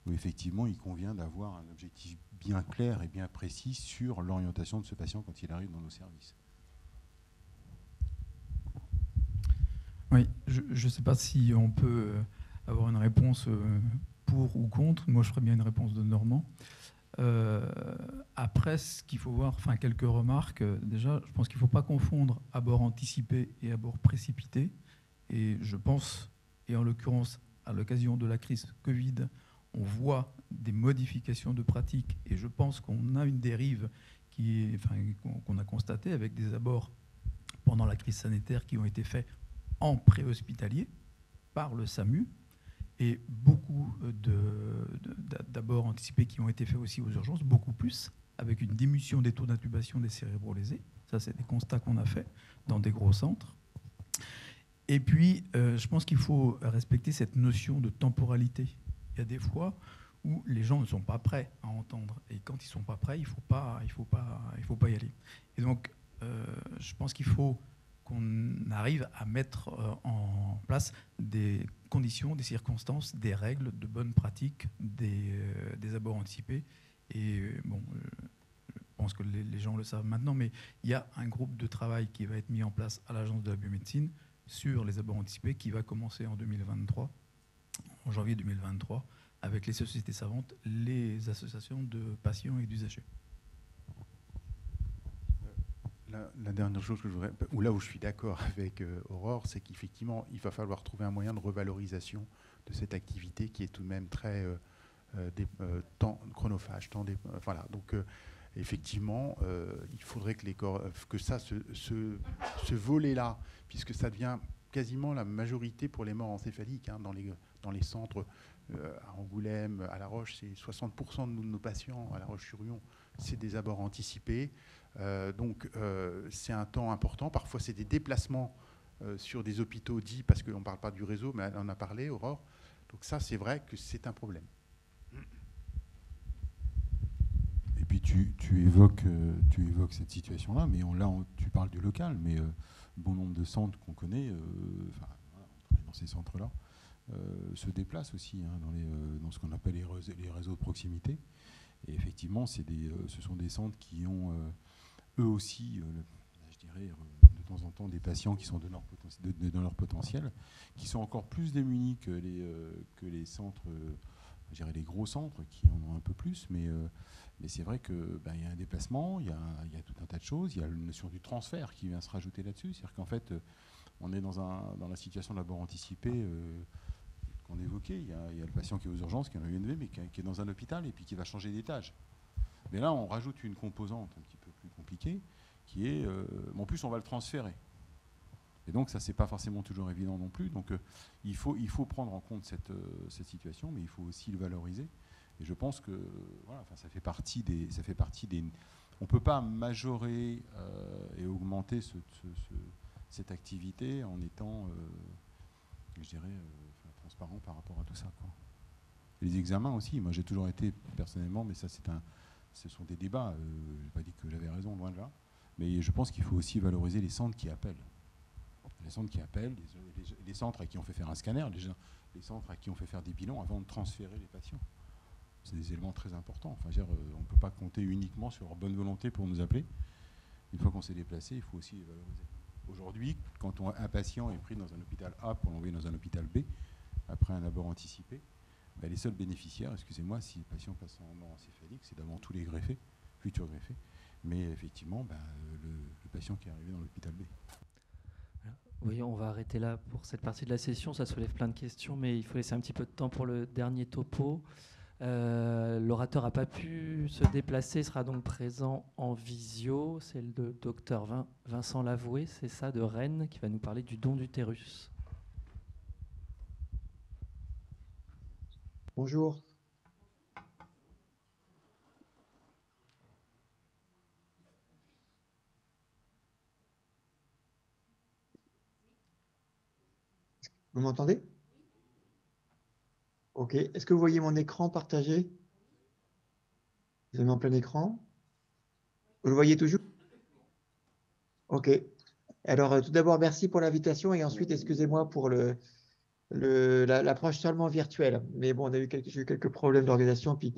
où effectivement il convient d'avoir un objectif bien clair et bien précis sur l'orientation de ce patient quand il arrive dans nos services. Oui, je ne sais pas si on peut avoir une réponse pour ou contre. Moi, je ferais bien une réponse de Normand. Après, ce qu'il faut voir, enfin quelques remarques. Déjà, je pense qu'il ne faut pas confondre abord anticipé et abord précipité. Et je pense, et en l'occurrence, à l'occasion de la crise Covid, on voit des modifications de pratiques. Et je pense qu'on a une dérive qu'on a constatée avec des abords pendant la crise sanitaire qui ont été faits en préhospitalier par le SAMU, et beaucoup d'abords anticipés qui ont été faits aussi aux urgences, beaucoup plus, avec une diminution des taux d'intubation des cérébrolésés. Ça, c'est des constats qu'on a faits dans des gros centres. Et puis, je pense qu'il faut respecter cette notion de temporalité. Il y a des fois où les gens ne sont pas prêts à entendre, et quand ils ne sont pas prêts, il faut pas y aller. Et donc, je pense qu'il faut qu'on arrive à mettre en place des conditions, des circonstances, des règles de bonne pratique, des abords anticipés. Et bon, je pense que les gens le savent maintenant, mais il y a un groupe de travail qui va être mis en place à l'Agence de la biomédecine sur les abords anticipés, qui va commencer en 2023, en janvier 2023, avec les sociétés savantes, les associations de patients et d'usagers. La dernière chose que je voudrais, ou là où je suis d'accord avec Aurore, c'est qu'effectivement, il va falloir trouver un moyen de revalorisation de cette activité qui est tout de même très chronophage. Voilà. Donc, effectivement, il faudrait que ce volet-là, puisque ça devient quasiment la majorité pour les morts encéphaliques, hein, dans les centres à Angoulême, à La Roche, c'est 60% de nos patients à La Roche-sur-Yon, c'est des abords anticipés. Donc c'est un temps important. Parfois c'est des déplacements sur des hôpitaux dits, parce qu'on ne parle pas du réseau, mais on en a parlé, Aurore. Donc ça, c'est vrai que c'est un problème. Et puis tu évoques cette situation-là, mais tu parles du local, mais bon nombre de centres qu'on connaît, on travaille dans ces centres-là, se déplacent aussi, hein, dans ce qu'on appelle les réseaux de proximité. Et effectivement, ce sont des centres qui ont eux aussi, je dirais, de temps en temps, des patients qui sont dans leur potentiel, qui sont encore plus démunis que les centres, je dirais les gros centres, qui en ont un peu plus, mais c'est vrai qu'il y a un déplacement, il y a tout un tas de choses, il y a la notion du transfert qui vient se rajouter là-dessus, c'est-à-dire qu'en fait, on est dans la situation de l'abord anticipé qu'on évoquait, il y a le patient qui est aux urgences, qui est en UNV, mais qui est dans un hôpital, et puis qui va changer d'étage. Mais là, on rajoute une composante un petit peu plus compliquée, qui est, en plus, on va le transférer. Et donc, ça, c'est pas forcément toujours évident non plus. Donc, il faut prendre en compte cette situation, mais il faut aussi le valoriser. Et je pense que, voilà, ça fait partie des. On peut pas majorer et augmenter cette activité en étant, je dirais, transparent par rapport à tout ça, quoi. Et les examens aussi. Moi, j'ai toujours été personnellement, mais ça, ce sont des débats. Je n'ai pas dit que j'avais raison, loin de là. Mais je pense qu'il faut aussi valoriser les centres qui appellent. Les centres qui appellent, les centres à qui on fait faire un scanner, les centres à qui on fait faire des bilans avant de transférer les patients. C'est des éléments très importants. Enfin, on ne peut pas compter uniquement sur leur bonne volonté pour nous appeler. Une fois qu'on s'est déplacé, il faut aussi les valoriser. Aujourd'hui, quand un patient est pris dans un hôpital A pour l'envoyer dans un hôpital B, après un abord anticipé, les seuls bénéficiaires, excusez-moi, si le patient passe en mort encéphalique, c'est d'avant tous les greffés, futur greffé. Mais effectivement, le patient qui est arrivé dans l'hôpital B. Oui, on va arrêter là pour cette partie de la session. Ça soulève plein de questions, mais il faut laisser un petit peu de temps pour le dernier topo. L'orateur n'a pas pu se déplacer, sera donc présent en visio. C'est le docteur Vincent Lavoué, c'est ça, de Rennes, qui va nous parler du don d'utérus. Bonjour. Vous m'entendez? Ok. Est-ce que vous voyez mon écran partagé? Vous avez mis en plein écran? Vous le voyez toujours? Ok. Alors, tout d'abord, merci pour l'invitation et ensuite, excusez-moi pour l'approche seulement virtuelle. Mais bon, j'ai eu quelques problèmes d'organisation, puis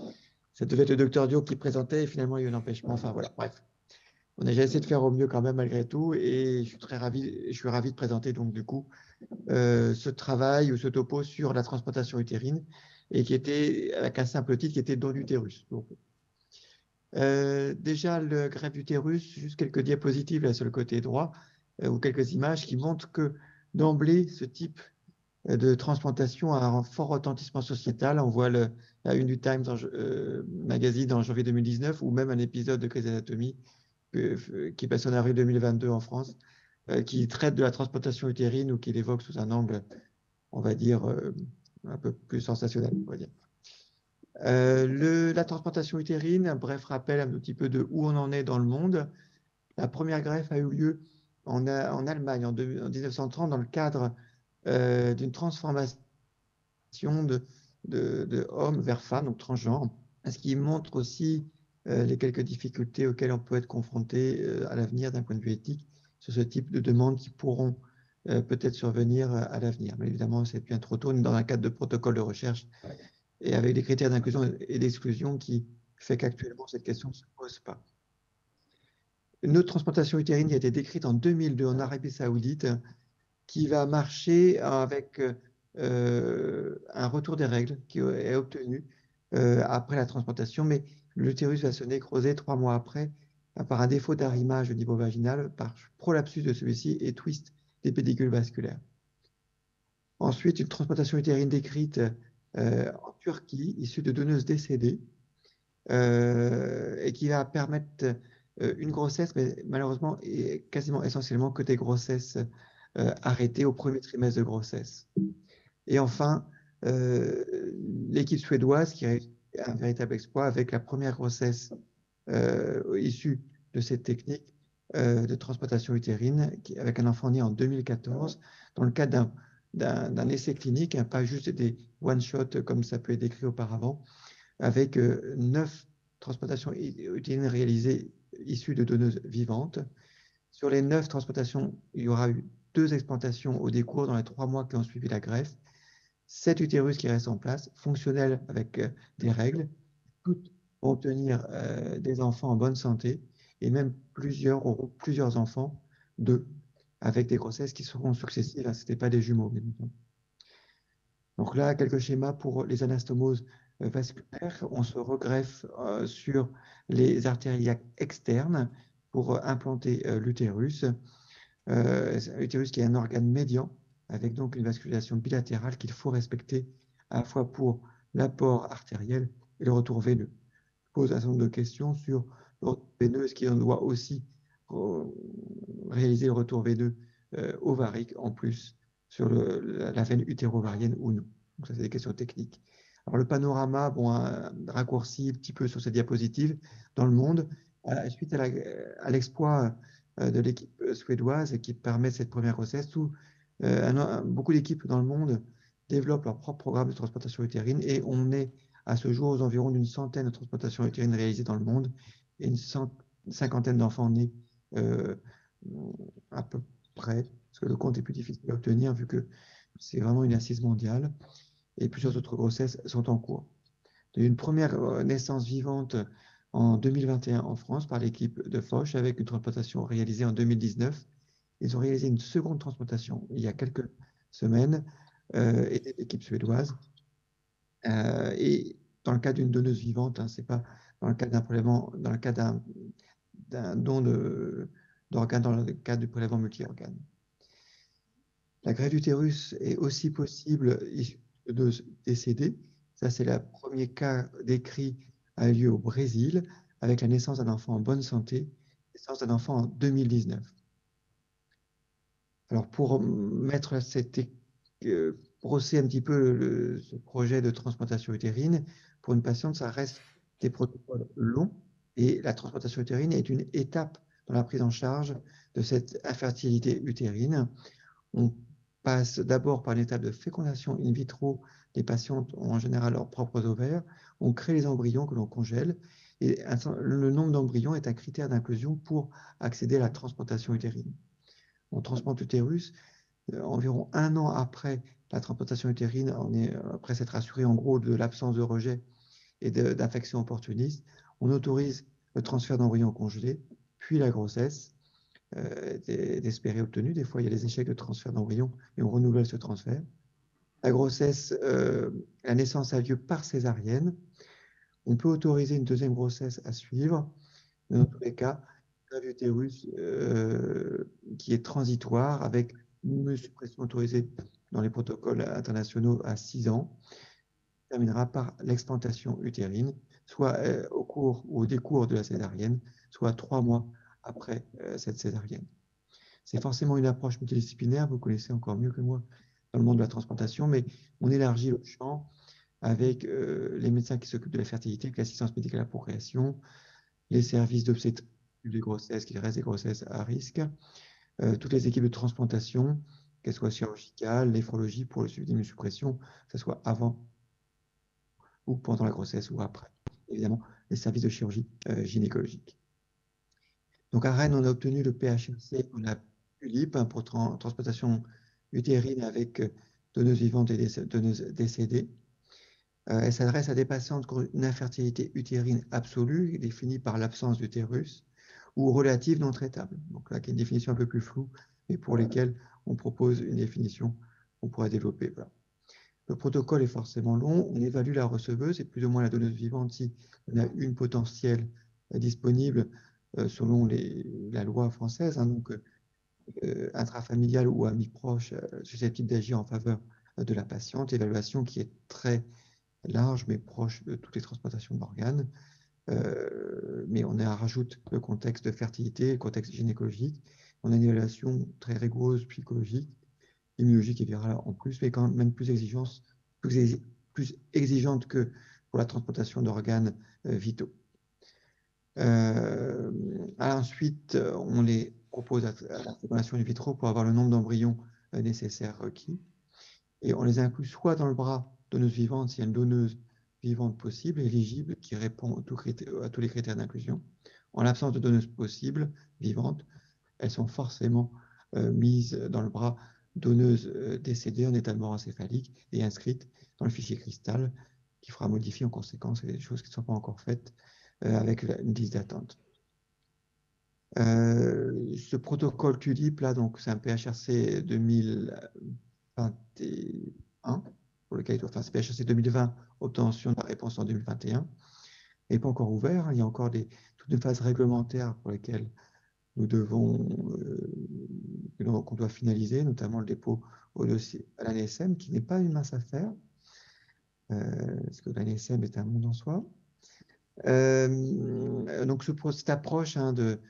ça devait être le docteur Dio qui présentait et finalement, il y a eu un empêchement. Enfin, voilà, bref. On a essayé de faire au mieux quand même malgré tout et je suis ravi de présenter donc du coup ce travail ou ce topo sur la transplantation utérine et qui était avec un simple titre qui était don d'utérus. Donc, déjà le greffe d'utérus, juste quelques diapositives là sur le côté droit ou quelques images qui montrent que d'emblée ce type de transplantation a un fort retentissement sociétal. On voit la une du Times magazine en janvier 2019 ou même un épisode de Grey's Anatomy qui est passé en avril 2022 en France, qui traite de la transplantation utérine ou qui l'évoque sous un angle, on va dire, un peu plus sensationnel, on va dire. La transplantation utérine, un bref rappel un petit peu de où on en est dans le monde. La première greffe a eu lieu en Allemagne en 1930 dans le cadre d'une transformation de hommes vers femmes, donc transgenres, ce qui montre aussi les quelques difficultés auxquelles on peut être confronté à l'avenir d'un point de vue éthique sur ce type de demandes qui pourront peut-être survenir à l'avenir. Mais évidemment, c'est bien trop tôt. On est dans un cadre de protocole de recherche et avec des critères d'inclusion et d'exclusion qui fait qu'actuellement, cette question ne se pose pas. Une autre transplantation utérine qui a été décrite en 2002 en Arabie Saoudite, qui va marcher avec un retour des règles qui est obtenu après la transplantation, mais l'utérus va se nécroser 3 mois après par un défaut d'arrimage au niveau vaginal, par prolapsus de celui-ci et twist des pédicules vasculaires. Ensuite, une transplantation utérine décrite en Turquie, issue de donneuses décédées, et qui va permettre une grossesse, mais malheureusement, et quasiment essentiellement que des grossesses arrêtées au premier trimestre de grossesse. Et enfin, l'équipe suédoise qui a réussi un véritable exploit avec la première grossesse issue de cette technique de transplantation utérine, avec un enfant né en 2014, dans le cadre d'un essai clinique, hein, pas juste des one-shot comme ça peut être décrit auparavant, avec 9 transplantations utérines réalisées issues de donneuses vivantes. Sur les 9 transplantations, il y aura eu 2 explantations au décours dans les 3 mois qui ont suivi la greffe, 7 utérus qui restent en place, fonctionnels avec des règles, toutes vont obtenir des enfants en bonne santé, et même plusieurs auront plusieurs enfants, 2, avec des grossesses qui seront successives, ce n'était pas des jumeaux, bien entendu. Donc là, quelques schémas pour les anastomoses vasculaires. On se regreffe sur les artères iliaques externes pour implanter l'utérus. L'utérus qui est un organe médian, avec donc une vascularisation bilatérale qu'il faut respecter à la fois pour l'apport artériel et le retour veineux. Je pose un certain nombre de questions sur le retour veineux. Est-ce qu'on doit aussi réaliser le retour veineux ovarique en plus sur la veine utéro-ovarienne ou non? Donc ça, c'est des questions techniques. Alors le panorama, bon, raccourci un petit peu sur cette diapositive dans le monde, suite à l'exploit de l'équipe suédoise qui permet cette première grossesse, où beaucoup d'équipes dans le monde développent leur propre programme de transplantation utérine et on est à ce jour aux environs d'une centaine de transplantations utérines réalisées dans le monde et une cinquantaine d'enfants nés à peu près, parce que le compte est plus difficile à obtenir vu que c'est vraiment une assise mondiale et plusieurs autres grossesses sont en cours. Il y a eu une première naissance vivante en 2021 en France par l'équipe de Foch avec une transplantation réalisée en 2019. Ils ont réalisé une seconde transplantation il y a quelques semaines et l'équipe suédoise. Et dans le cas d'une donneuse vivante, hein, c'est pas dans le cas d'un prélèvement, dans le cas d'un don d'organes dans le cadre du prélèvement multi-organes. La greffe d'utérus est aussi possible issue de décédés. Ça, c'est le premier cas décrit a eu lieu au Brésil avec la naissance d'un enfant en bonne santé, naissance d'un enfant en 2019. Alors, pour mettre brosser un petit peu ce projet de transplantation utérine, pour une patiente, ça reste des protocoles longs et la transplantation utérine est une étape dans la prise en charge de cette infertilité utérine. On passe d'abord par une étape de fécondation in vitro. Les patientes ont en général leurs propres ovaires. On crée les embryons que l'on congèle et le nombre d'embryons est un critère d'inclusion pour accéder à la transplantation utérine. On transplante l'utérus environ 1 an après la transplantation utérine, après s'être assuré en gros de l'absence de rejet et d'infection opportuniste. On autorise le transfert d'embryons congelés, puis la grossesse d'espérer obtenue. Des fois, il y a des échecs de transfert d'embryons et on renouvelle ce transfert. La grossesse, la naissance a lieu par césarienne. On peut autoriser une deuxième grossesse à suivre. Mais dans tous les cas, greffe d'utérus qui est transitoire avec une suppression autorisée dans les protocoles internationaux à 6 ans, terminera par l'explantation utérine, soit au cours ou au décours de la césarienne, soit 3 mois après cette césarienne. C'est forcément une approche multidisciplinaire, vous connaissez encore mieux que moi dans le monde de la transplantation, mais on élargit le champ avec les médecins qui s'occupent de la fertilité, avec l'assistance médicale à la procréation, les services d'obstétrique des grossesses, qui restent des grossesses à risque, toutes les équipes de transplantation, qu'elles soient chirurgicales, néphrologie pour le suivi d'immunosuppression, que ce soit avant ou pendant la grossesse ou après. Évidemment, les services de chirurgie gynécologique. Donc à Rennes, on a obtenu le PHRC, on a TULIP pour transplantation utérine avec donneuse vivante et donneuse décédée. Elle s'adresse à des patientes qui ont une infertilité utérine absolue, définie par l'absence d'utérus, ou relative non traitable. Donc là, qui est une définition un peu plus floue, mais pour lesquelles on propose une définition qu'on pourrait développer. Voilà. Le protocole est forcément long. On évalue la receveuse et plus ou moins la donneuse vivante si on a une potentielle disponible selon la loi française, hein, donc intrafamiliale ou amis proches susceptibles d'agir en faveur de la patiente. Évaluation qui est très large mais proche de toutes les transplantations d'organes. Mais on rajoute le contexte de fertilité, le contexte gynécologique. On a une évaluation très rigoureuse psychologique, immunologique et virale en plus, mais quand même plus exigeante que pour la transplantation d'organes vitaux. Ensuite, on les propose à la fécondation in vitro pour avoir le nombre d'embryons nécessaires requis. Et on les inclut soit dans le bras donneuse vivante, s'il y a une donneuse vivante possible, éligible, qui répond à tous les critères d'inclusion. En l'absence de donneuse possible, vivante, elles sont forcément mises dans le bras donneuse décédée en état de mort encéphalique et inscrite dans le fichier cristal qui fera modifier en conséquence. Il y a des choses qui ne sont pas encore faites avec une liste d'attente. Ce protocole TULIP, là, donc c'est un PHRC 2021, pour lequel, enfin c'est PHRC 2020, obtention de la réponse en 2021, n'est pas encore ouvert. Il y a encore toute une phase réglementaire pour lesquelles nous qu'on doit finaliser, notamment le dépôt au dossier à l'ANSM, qui n'est pas une mince affaire, parce que l'ANSM est un monde en soi. Donc cette approche à 2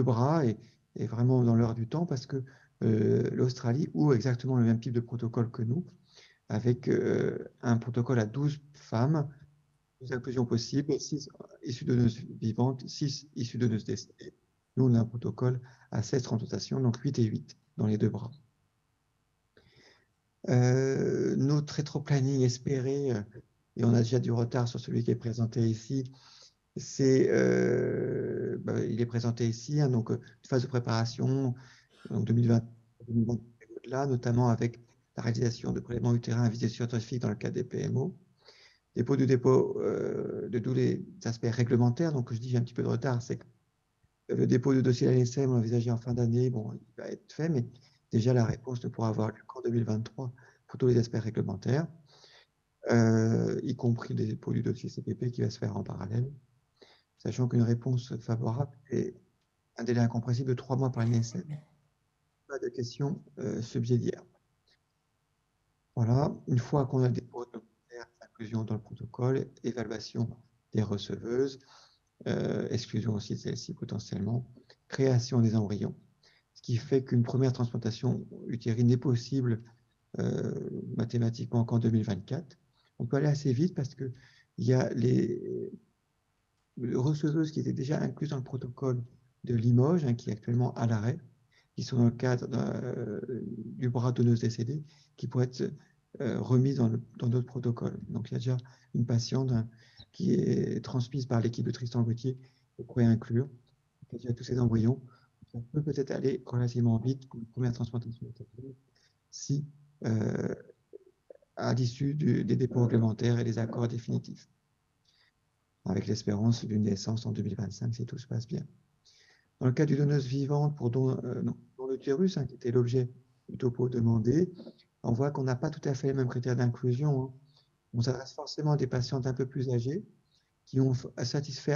bras est vraiment dans l'heure du temps, parce que l'Australie ouvre exactement le même type de protocole que nous, avec un protocole à 12 femmes, 12 inclusions possibles, 6 issues de doneuses vivantes, 6 issues de doneuses décédées. Nous, on a un protocole à 16 transplantations, donc 8 et 8 dans les 2 bras. Notre rétroplanning espéré, et on a déjà du retard sur celui qui est présenté ici, il est présenté ici, hein, donc une phase de préparation, donc 2020 là, notamment avec la réalisation de prélèvements utérins à visée scientifique dans le cadre des PMO, dépôt de tous les aspects réglementaires. Donc je dis j'ai un petit peu de retard, c'est que le dépôt de dossier à l'ANSM, on envisagé en fin d'année, bon, il va être fait, mais déjà la réponse ne pourra avoir lieu qu'en 2023 pour tous les aspects réglementaires. y compris des dépôts du dossier CPP qui va se faire en parallèle, sachant qu'une réponse favorable est un délai incompressible de 3 mois par l'INSM. Pas de questions subsidiaires. Voilà, une fois qu'on a déposé inclusion dans le protocole, évaluation des receveuses, exclusion aussi de celle-ci potentiellement, création des embryons, ce qui fait qu'une première transplantation utérine est possible mathématiquement qu'en 2024. On peut aller assez vite parce qu'il y a les receveuses qui étaient déjà incluses dans le protocole de Limoges, qui est actuellement à l'arrêt, qui sont dans le cadre du bras donneuse décédée, qui pourraient être remises dans d'autres protocoles. Donc il y a déjà une patiente qui est transmise par l'équipe de Tristan Gauthier, qu'on pourrait inclure. Il y a déjà tous ces embryons. Ça peut peut-être aller relativement vite pour une première transplantation si à l'issue des dépôts réglementaires et des accords définitifs, avec l'espérance d'une naissance en 2025 si tout se passe bien. Dans le cas du donneuse vivante pour don l'utérus, qui était l'objet du topo demandé, on voit qu'on n'a pas tout à fait les mêmes critères d'inclusion. On s'adresse forcément à des patientes un peu plus âgées qui ont satisfait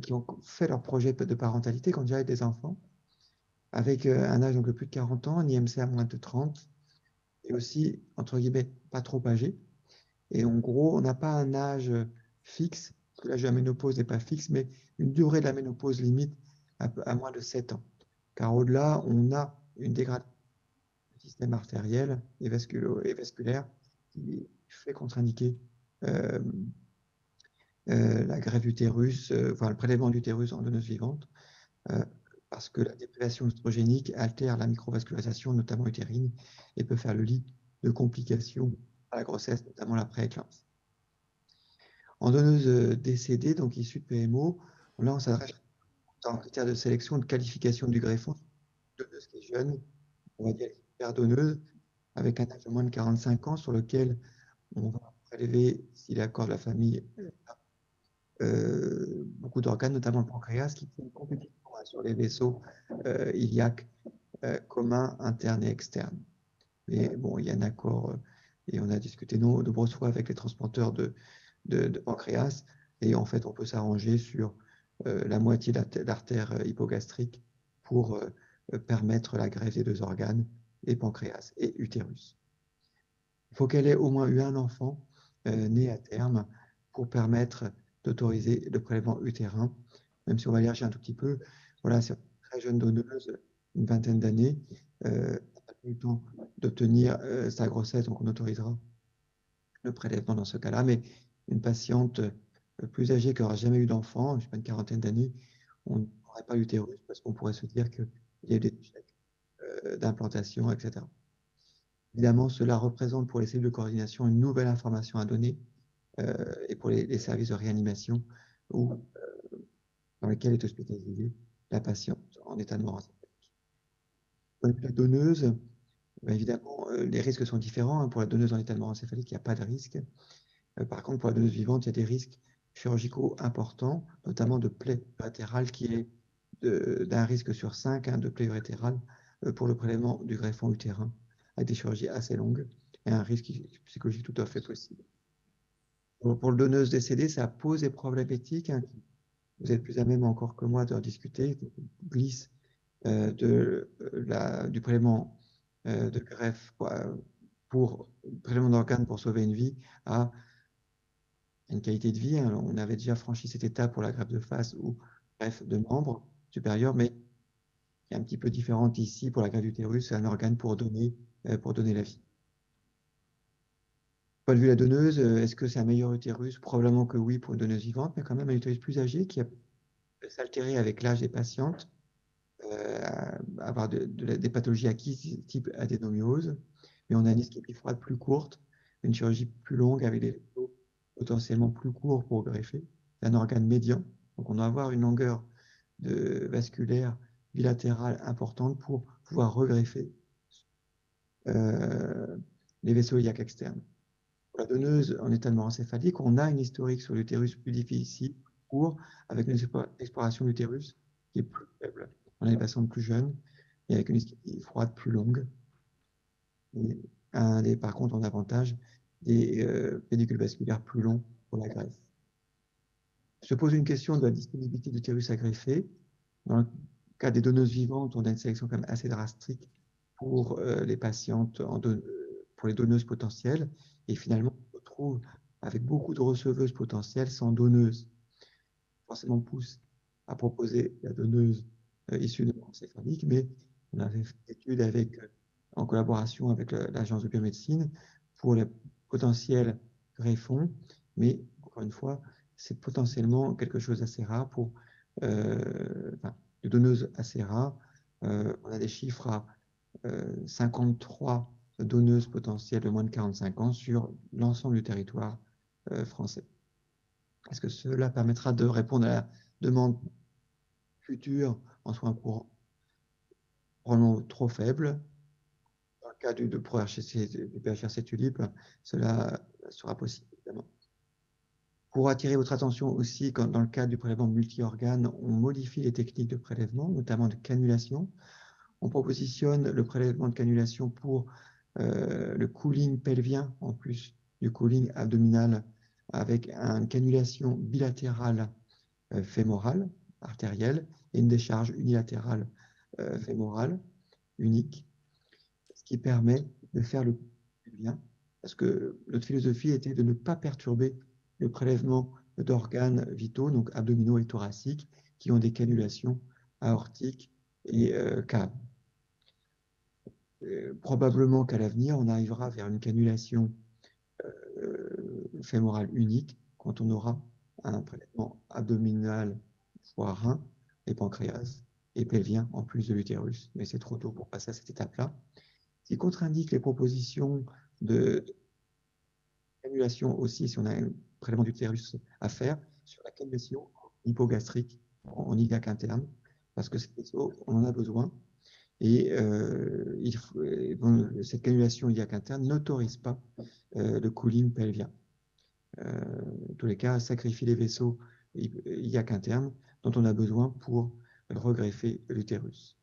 qui ont fait leur projet de parentalité, qui ont déjà eu des enfants, avec un âge donc de plus de 40 ans, un IMC à moins de 30, et aussi, entre guillemets, pas trop âgé. Et en gros, on n'a pas un âge fixe, parce que l'âge de la ménopause n'est pas fixe, mais une durée de la ménopause limite à moins de 7 ans. Car au-delà, on a une dégradation du système artériel et vasculaire qui fait contre-indiquer la greffe d'utérus, enfin le prélèvement d'utérus en donneuse vivante, parce que la déprivation œstrogénique altère la microvascularisation, notamment utérine, et peut faire le lit de complications à la grossesse, notamment la pré-éclampsie. En donneuse décédée, donc issue de PMO, là on s'adresse en critère de sélection de qualification du greffon, donneuse qui est jeune, on va dire hyper donneuse, avec un âge de moins de 45 ans, sur lequel on va prélever, si l'accord de la famille, beaucoup d'organes, notamment le pancréas, qui fait une compétition sur les vaisseaux iliaques communs, internes et externes. Mais bon, il y a un accord, et on a discuté de nombreuses fois avec les transporteurs de pancréas, et en fait, on peut s'arranger sur la moitié de l'artère hypogastrique pour permettre la greffe des deux organes, et pancréas et utérus. Il faut qu'elle ait au moins eu un enfant né à terme pour permettre d'autoriser le prélèvement utérin, même si on va élargir un tout petit peu. Voilà, c'est une très jeune donneuse, une vingtaine d'années, n'a pas eu le temps d'obtenir sa grossesse, donc on autorisera le prélèvement dans ce cas-là, mais une patiente plus âgée qui n'aura jamais eu d'enfant, je sais pas, une quarantaine d'années, on n'aurait pas l'utérus parce qu'on pourrait se dire qu'il y a eu des échecs d'implantation, etc. Évidemment, cela représente pour les cellules de coordination une nouvelle information à donner et pour les services de réanimation dans lesquels est hospitalisée la patiente en état de mort encéphalique. Pour la donneuse, évidemment, les risques sont différents. Pour la donneuse en état de mort encéphalique, il n'y a pas de risque. Par contre, pour la donneuse vivante, il y a des risques chirurgicaux importants, notamment de plaie urétérale qui est d'un risque sur 5 de plaie urétérale pour le prélèvement du greffon utérin, avec des chirurgies assez longues et un risque psychologique tout à fait possible. Pour le donneuse décédée, ça pose des problèmes éthiques. Vous êtes plus à même encore que moi de discuter. Glisse du prélèvement de greffe pour prélèvement d'organes pour sauver une vie à une qualité de vie. On avait déjà franchi cette étape pour la greffe de face ou greffe de membre supérieur, mais qui est un petit peu différente ici pour la greffe d'utérus, c'est un organe pour donner la vie. Point de vue de la donneuse, est-ce que c'est un meilleur utérus? Probablement que oui pour une donneuse vivante, mais quand même un utérus plus âgé qui peut s'altérer avec l'âge des patientes, avoir des pathologies acquises type adénomiose, mais on a une ischémie froide plus courte, une chirurgie plus longue avec des vaisseaux potentiellement plus courts pour greffer. C'est un organe médian, donc on doit avoir une longueur vasculaire bilatérale importante pour pouvoir regreffer les vaisseaux iliaques externes. Pour la donneuse en état de mort encéphalique, on a une historique sur l'utérus plus difficile, plus court, avec une exploration de l'utérus qui est plus faible. On a des patients plus jeunes et avec une ischémie froide plus longue. Par contre, en avantage, des pédicules vasculaires plus longs pour la greffe. Se pose une question de la disponibilité d'utérus à greffer. Dans le cas des donneuses vivantes, on a une sélection quand même assez drastique pour les patientes, pour les donneuses potentielles. Et finalement, on se retrouve avec beaucoup de receveuses potentielles sans donneuse. Forcément, pousse à proposer la donneuse issue de l'encéphalique, mais on avait fait une étude en collaboration avec l'agence de biomédecine pour les potentiels greffons, mais encore une fois, c'est potentiellement quelque chose d'assez rare pour de donneuses assez rares. On a des chiffres à 53 donneuses potentielles de moins de 45 ans sur l'ensemble du territoire français. Est-ce que cela permettra de répondre à la demande future en soins courants? Probablement trop faible. Dans le cas du PHRC Tulipe, cela sera possible, évidemment. Pour attirer votre attention aussi, dans le cadre du prélèvement multi-organes, on modifie les techniques de prélèvement, notamment de cannulation. On propositionne le prélèvement de cannulation pour le cooling pelvien, en plus du cooling abdominal, avec une cannulation bilatérale fémorale, artérielle, et une décharge unilatérale fémorale, unique, ce qui permet de faire le pelvien, parce que notre philosophie était de ne pas perturber le prélèvement d'organes vitaux, donc abdominaux et thoraciques, qui ont des cannulations aortiques et caves. Probablement qu'à l'avenir, on arrivera vers une cannulation fémorale unique quand on aura un prélèvement abdominal, foie, rein et pancréas et pelvien en plus de l'utérus. Mais c'est trop tôt pour passer à cette étape-là. Ce qui contre-indique les propositions de cannulation aussi, si on a un prélèvement d'utérus à faire, sur la cannulation hypogastrique en iliaque interne, parce que on en a besoin. Et cette cannulation iliaque interne n'autorise pas le cooling pelvien. En tous les cas, sacrifie les vaisseaux iliaques internes dont on a besoin pour regreffer l'utérus.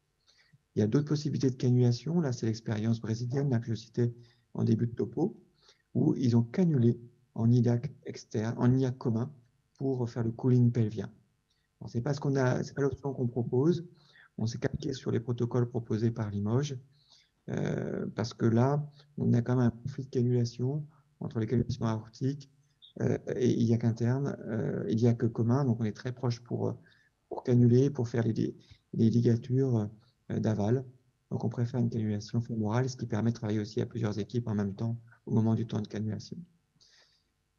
Il y a d'autres possibilités de cannulation. Là, c'est l'expérience brésilienne là, que je citais en début de topo, où ils ont cannulé en iliaque externe, en iliaque commun, pour faire le cooling pelvien. Ce n'est pas l'option qu'on propose. On s'est calqué sur les protocoles proposés par Limoges, parce que là, on a quand même un conflit de cannulation entre les cannulations aortiques et iliaque interne, iliaque commun. Donc, on est très proche pour cannuler, pour faire les ligatures d'aval. Donc, on préfère une cannulation fémorale, ce qui permet de travailler aussi à plusieurs équipes en même temps au moment du temps de cannulation.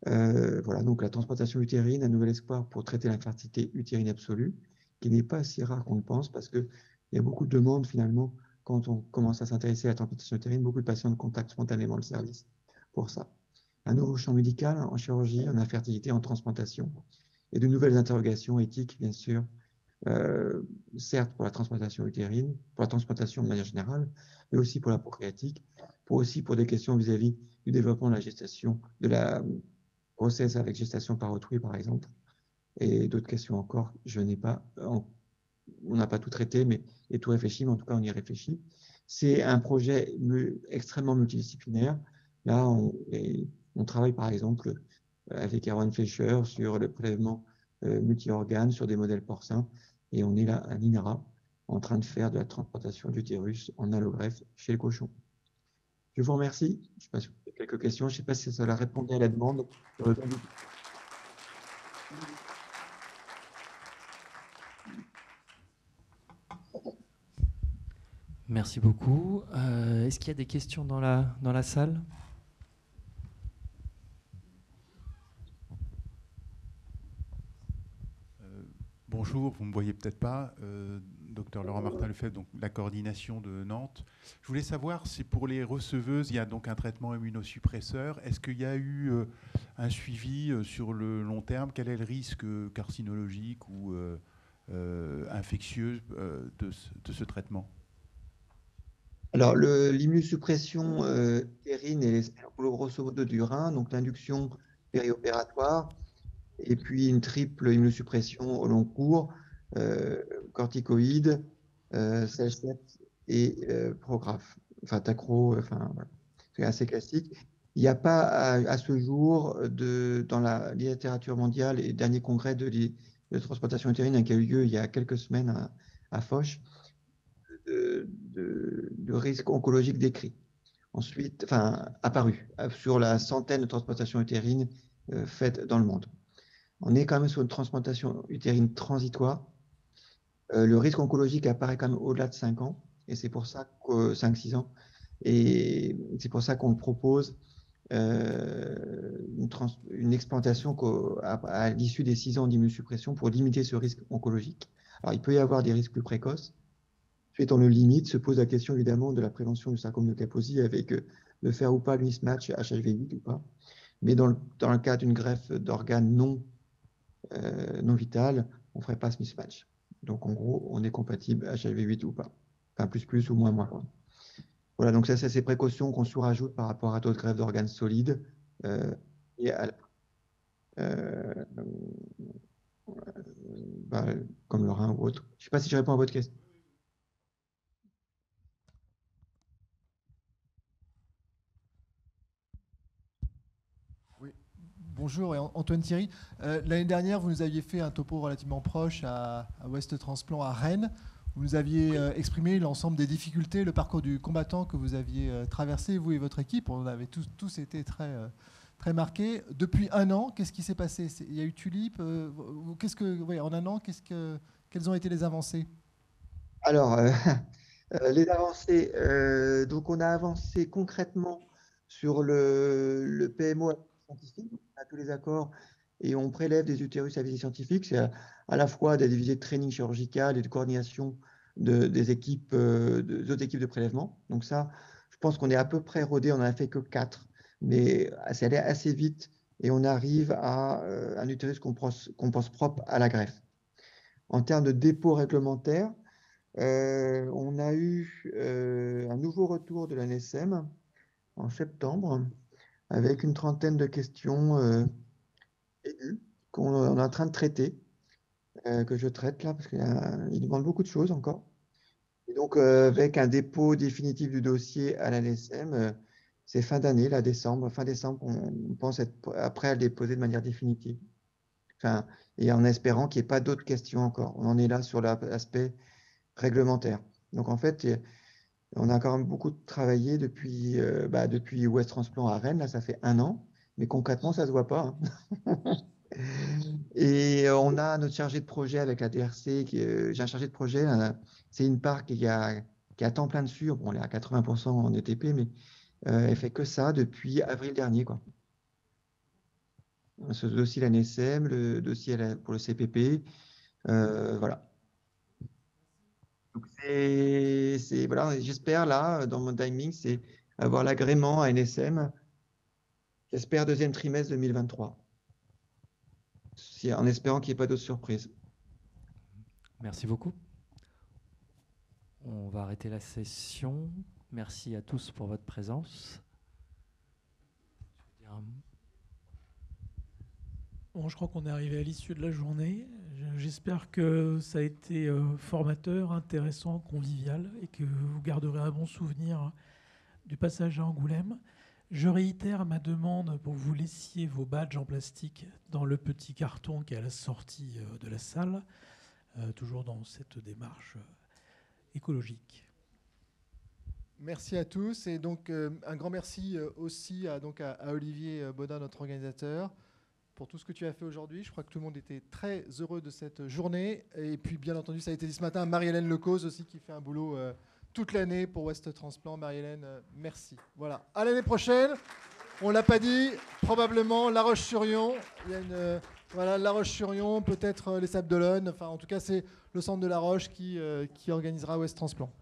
Voilà, donc la transplantation utérine, un nouvel espoir pour traiter l'infertilité utérine absolue, qui n'est pas si rare qu'on le pense, parce qu'il y a beaucoup de demandes finalement, quand on commence à s'intéresser à la transplantation utérine, beaucoup de patients contactent spontanément le service pour ça. Un nouveau champ médical en chirurgie, en infertilité, en transplantation, et de nouvelles interrogations éthiques, bien sûr, certes pour la transplantation utérine, pour la transplantation de manière générale, mais aussi pour la procréatique, pour des questions vis-à-vis du développement de la gestation, de la grossesse avec gestation par autrui, par exemple, et d'autres questions encore. On n'a pas tout traité, et tout réfléchi, mais en tout cas, on y réfléchit. C'est un projet extrêmement multidisciplinaire. Là, on travaille, par exemple, avec Erwan Fleischer sur le prélèvement multi-organes sur des modèles porcins, et on est là à l'INRA, en train de faire de la transplantation d'utérus en allogreffe chez le cochon. Je vous remercie. Je ne sais pas si vous avez quelques questions. Je ne sais pas si ça a répondu à la demande. Merci beaucoup. Est-ce qu'il y a des questions dans la salle ? Bonjour, vous ne me voyez peut-être pas. Docteur Laurent Martin Lefebvre, donc la coordination de Nantes. Je voulais savoir si pour les receveuses, il y a donc un traitement immunosuppresseur. Est-ce qu'il y a eu un suivi sur le long terme? Quel est le risque carcinologique ou infectieux de ce traitement? Alors, l'immunosuppression utérine est le grosso modo du rein, donc l'induction périopératoire, et puis une triple immunosuppression au long cours, corticoïdes, CH7 et prographe, enfin tacro, enfin, voilà. C'est assez classique. Il n'y a pas à ce jour, dans la littérature mondiale et le dernier congrès de transplantation utérine qui a eu lieu il y a quelques semaines à Foch, de risque oncologique décrit. Ensuite, enfin, apparu sur la centaine de transplantations utérines faites dans le monde. On est quand même sur une transplantation utérine transitoire. Le risque oncologique apparaît quand même au-delà de 5 ans, et c'est pour ça que 5-6 ans, et c'est pour ça qu'on propose une explantation à l'issue des 6 ans d'immunosuppression pour limiter ce risque oncologique. Alors, il peut y avoir des risques plus précoces. Ensuite, on le limite, se pose la question évidemment de la prévention du sarcome de Kaposi avec de faire ou pas le mismatch HHV8 ou pas. Mais dans le cas d'une greffe d'organes non vital, on ne ferait pas ce mismatch. Donc en gros, on est compatible HHV8 ou pas. Enfin, plus ou moins. Voilà, donc ça, c'est ces précautions qu'on sous-rajoute par rapport à d'autres greffes d'organes solides et comme le rein ou autre. Je ne sais pas si je réponds à votre question. Bonjour, Antoine Thierry. L'année dernière, vous nous aviez fait un topo relativement proche à West Transplant à Rennes. Vous nous aviez exprimé l'ensemble des difficultés, le parcours du combattant que vous aviez traversé, vous et votre équipe. On avait tous été très marqués. Depuis un an, qu'est-ce qui s'est passé? Il y a eu Tulip. En un an, quelles ont été les avancées? Alors, les avancées, donc on a avancé concrètement sur le PMO scientifique, on a tous les accords et on prélève des utérus à visée scientifique. C'est à la fois des visées de training chirurgical et de coordination des équipes, des autres équipes de prélèvement. Donc ça, je pense qu'on est à peu près rodé, on n'en a fait que 4, mais c'est allé assez vite et on arrive à un utérus qu'on pense propre à la greffe. En termes de dépôt réglementaire, on a eu un nouveau retour de l'ANSM en septembre avec une trentaine de questions aiguës qu'on est en train de traiter, que je traite là, parce qu'il demande beaucoup de choses encore. Et donc, avec un dépôt définitif du dossier à l'ANSM, c'est fin d'année, là, fin décembre, on pense être prêt à le déposer de manière définitive. Enfin, et en espérant qu'il n'y ait pas d'autres questions encore. On en est là sur l'aspect réglementaire. Donc, en fait, on a quand même beaucoup travaillé depuis West Transplant à Rennes, là, ça fait 1 an, mais concrètement, ça ne se voit pas. Hein. Et on a notre chargé de projet avec la DRC, j'ai un chargé de projet, c'est une part qui est à temps plein dessus, bon, elle est à 80% en ETP, mais elle fait que ça depuis avril dernier, quoi. Ce dossier l'ANSM, le dossier pour le CPP, voilà. Donc voilà, j'espère là, dans mon timing, c'est avoir l'agrément à NSM. J'espère deuxième trimestre 2023. En espérant qu'il n'y ait pas d'autres surprises. Merci beaucoup. On va arrêter la session. Merci à tous pour votre présence. Bon, je crois qu'on est arrivé à l'issue de la journée. J'espère que ça a été formateur, intéressant, convivial et que vous garderez un bon souvenir du passage à Angoulême. Je réitère ma demande pour que vous laissiez vos badges en plastique dans le petit carton qui est à la sortie de la salle, toujours dans cette démarche écologique. Merci à tous et donc un grand merci aussi à Olivier Baudin, notre organisateur, pour tout ce que tu as fait aujourd'hui. Je crois que tout le monde était très heureux de cette journée. Et puis, bien entendu, ça a été dit ce matin, Marie-Hélène Lecause aussi, qui fait un boulot toute l'année pour West Transplant. Marie-Hélène, merci. Voilà. À l'année prochaine. On ne l'a pas dit, probablement La Roche-sur-Yon. Il y a La Roche-sur-Yon, peut-être les Sables d'Olonne. Enfin, en tout cas, c'est le centre de La Roche qui organisera West Transplant.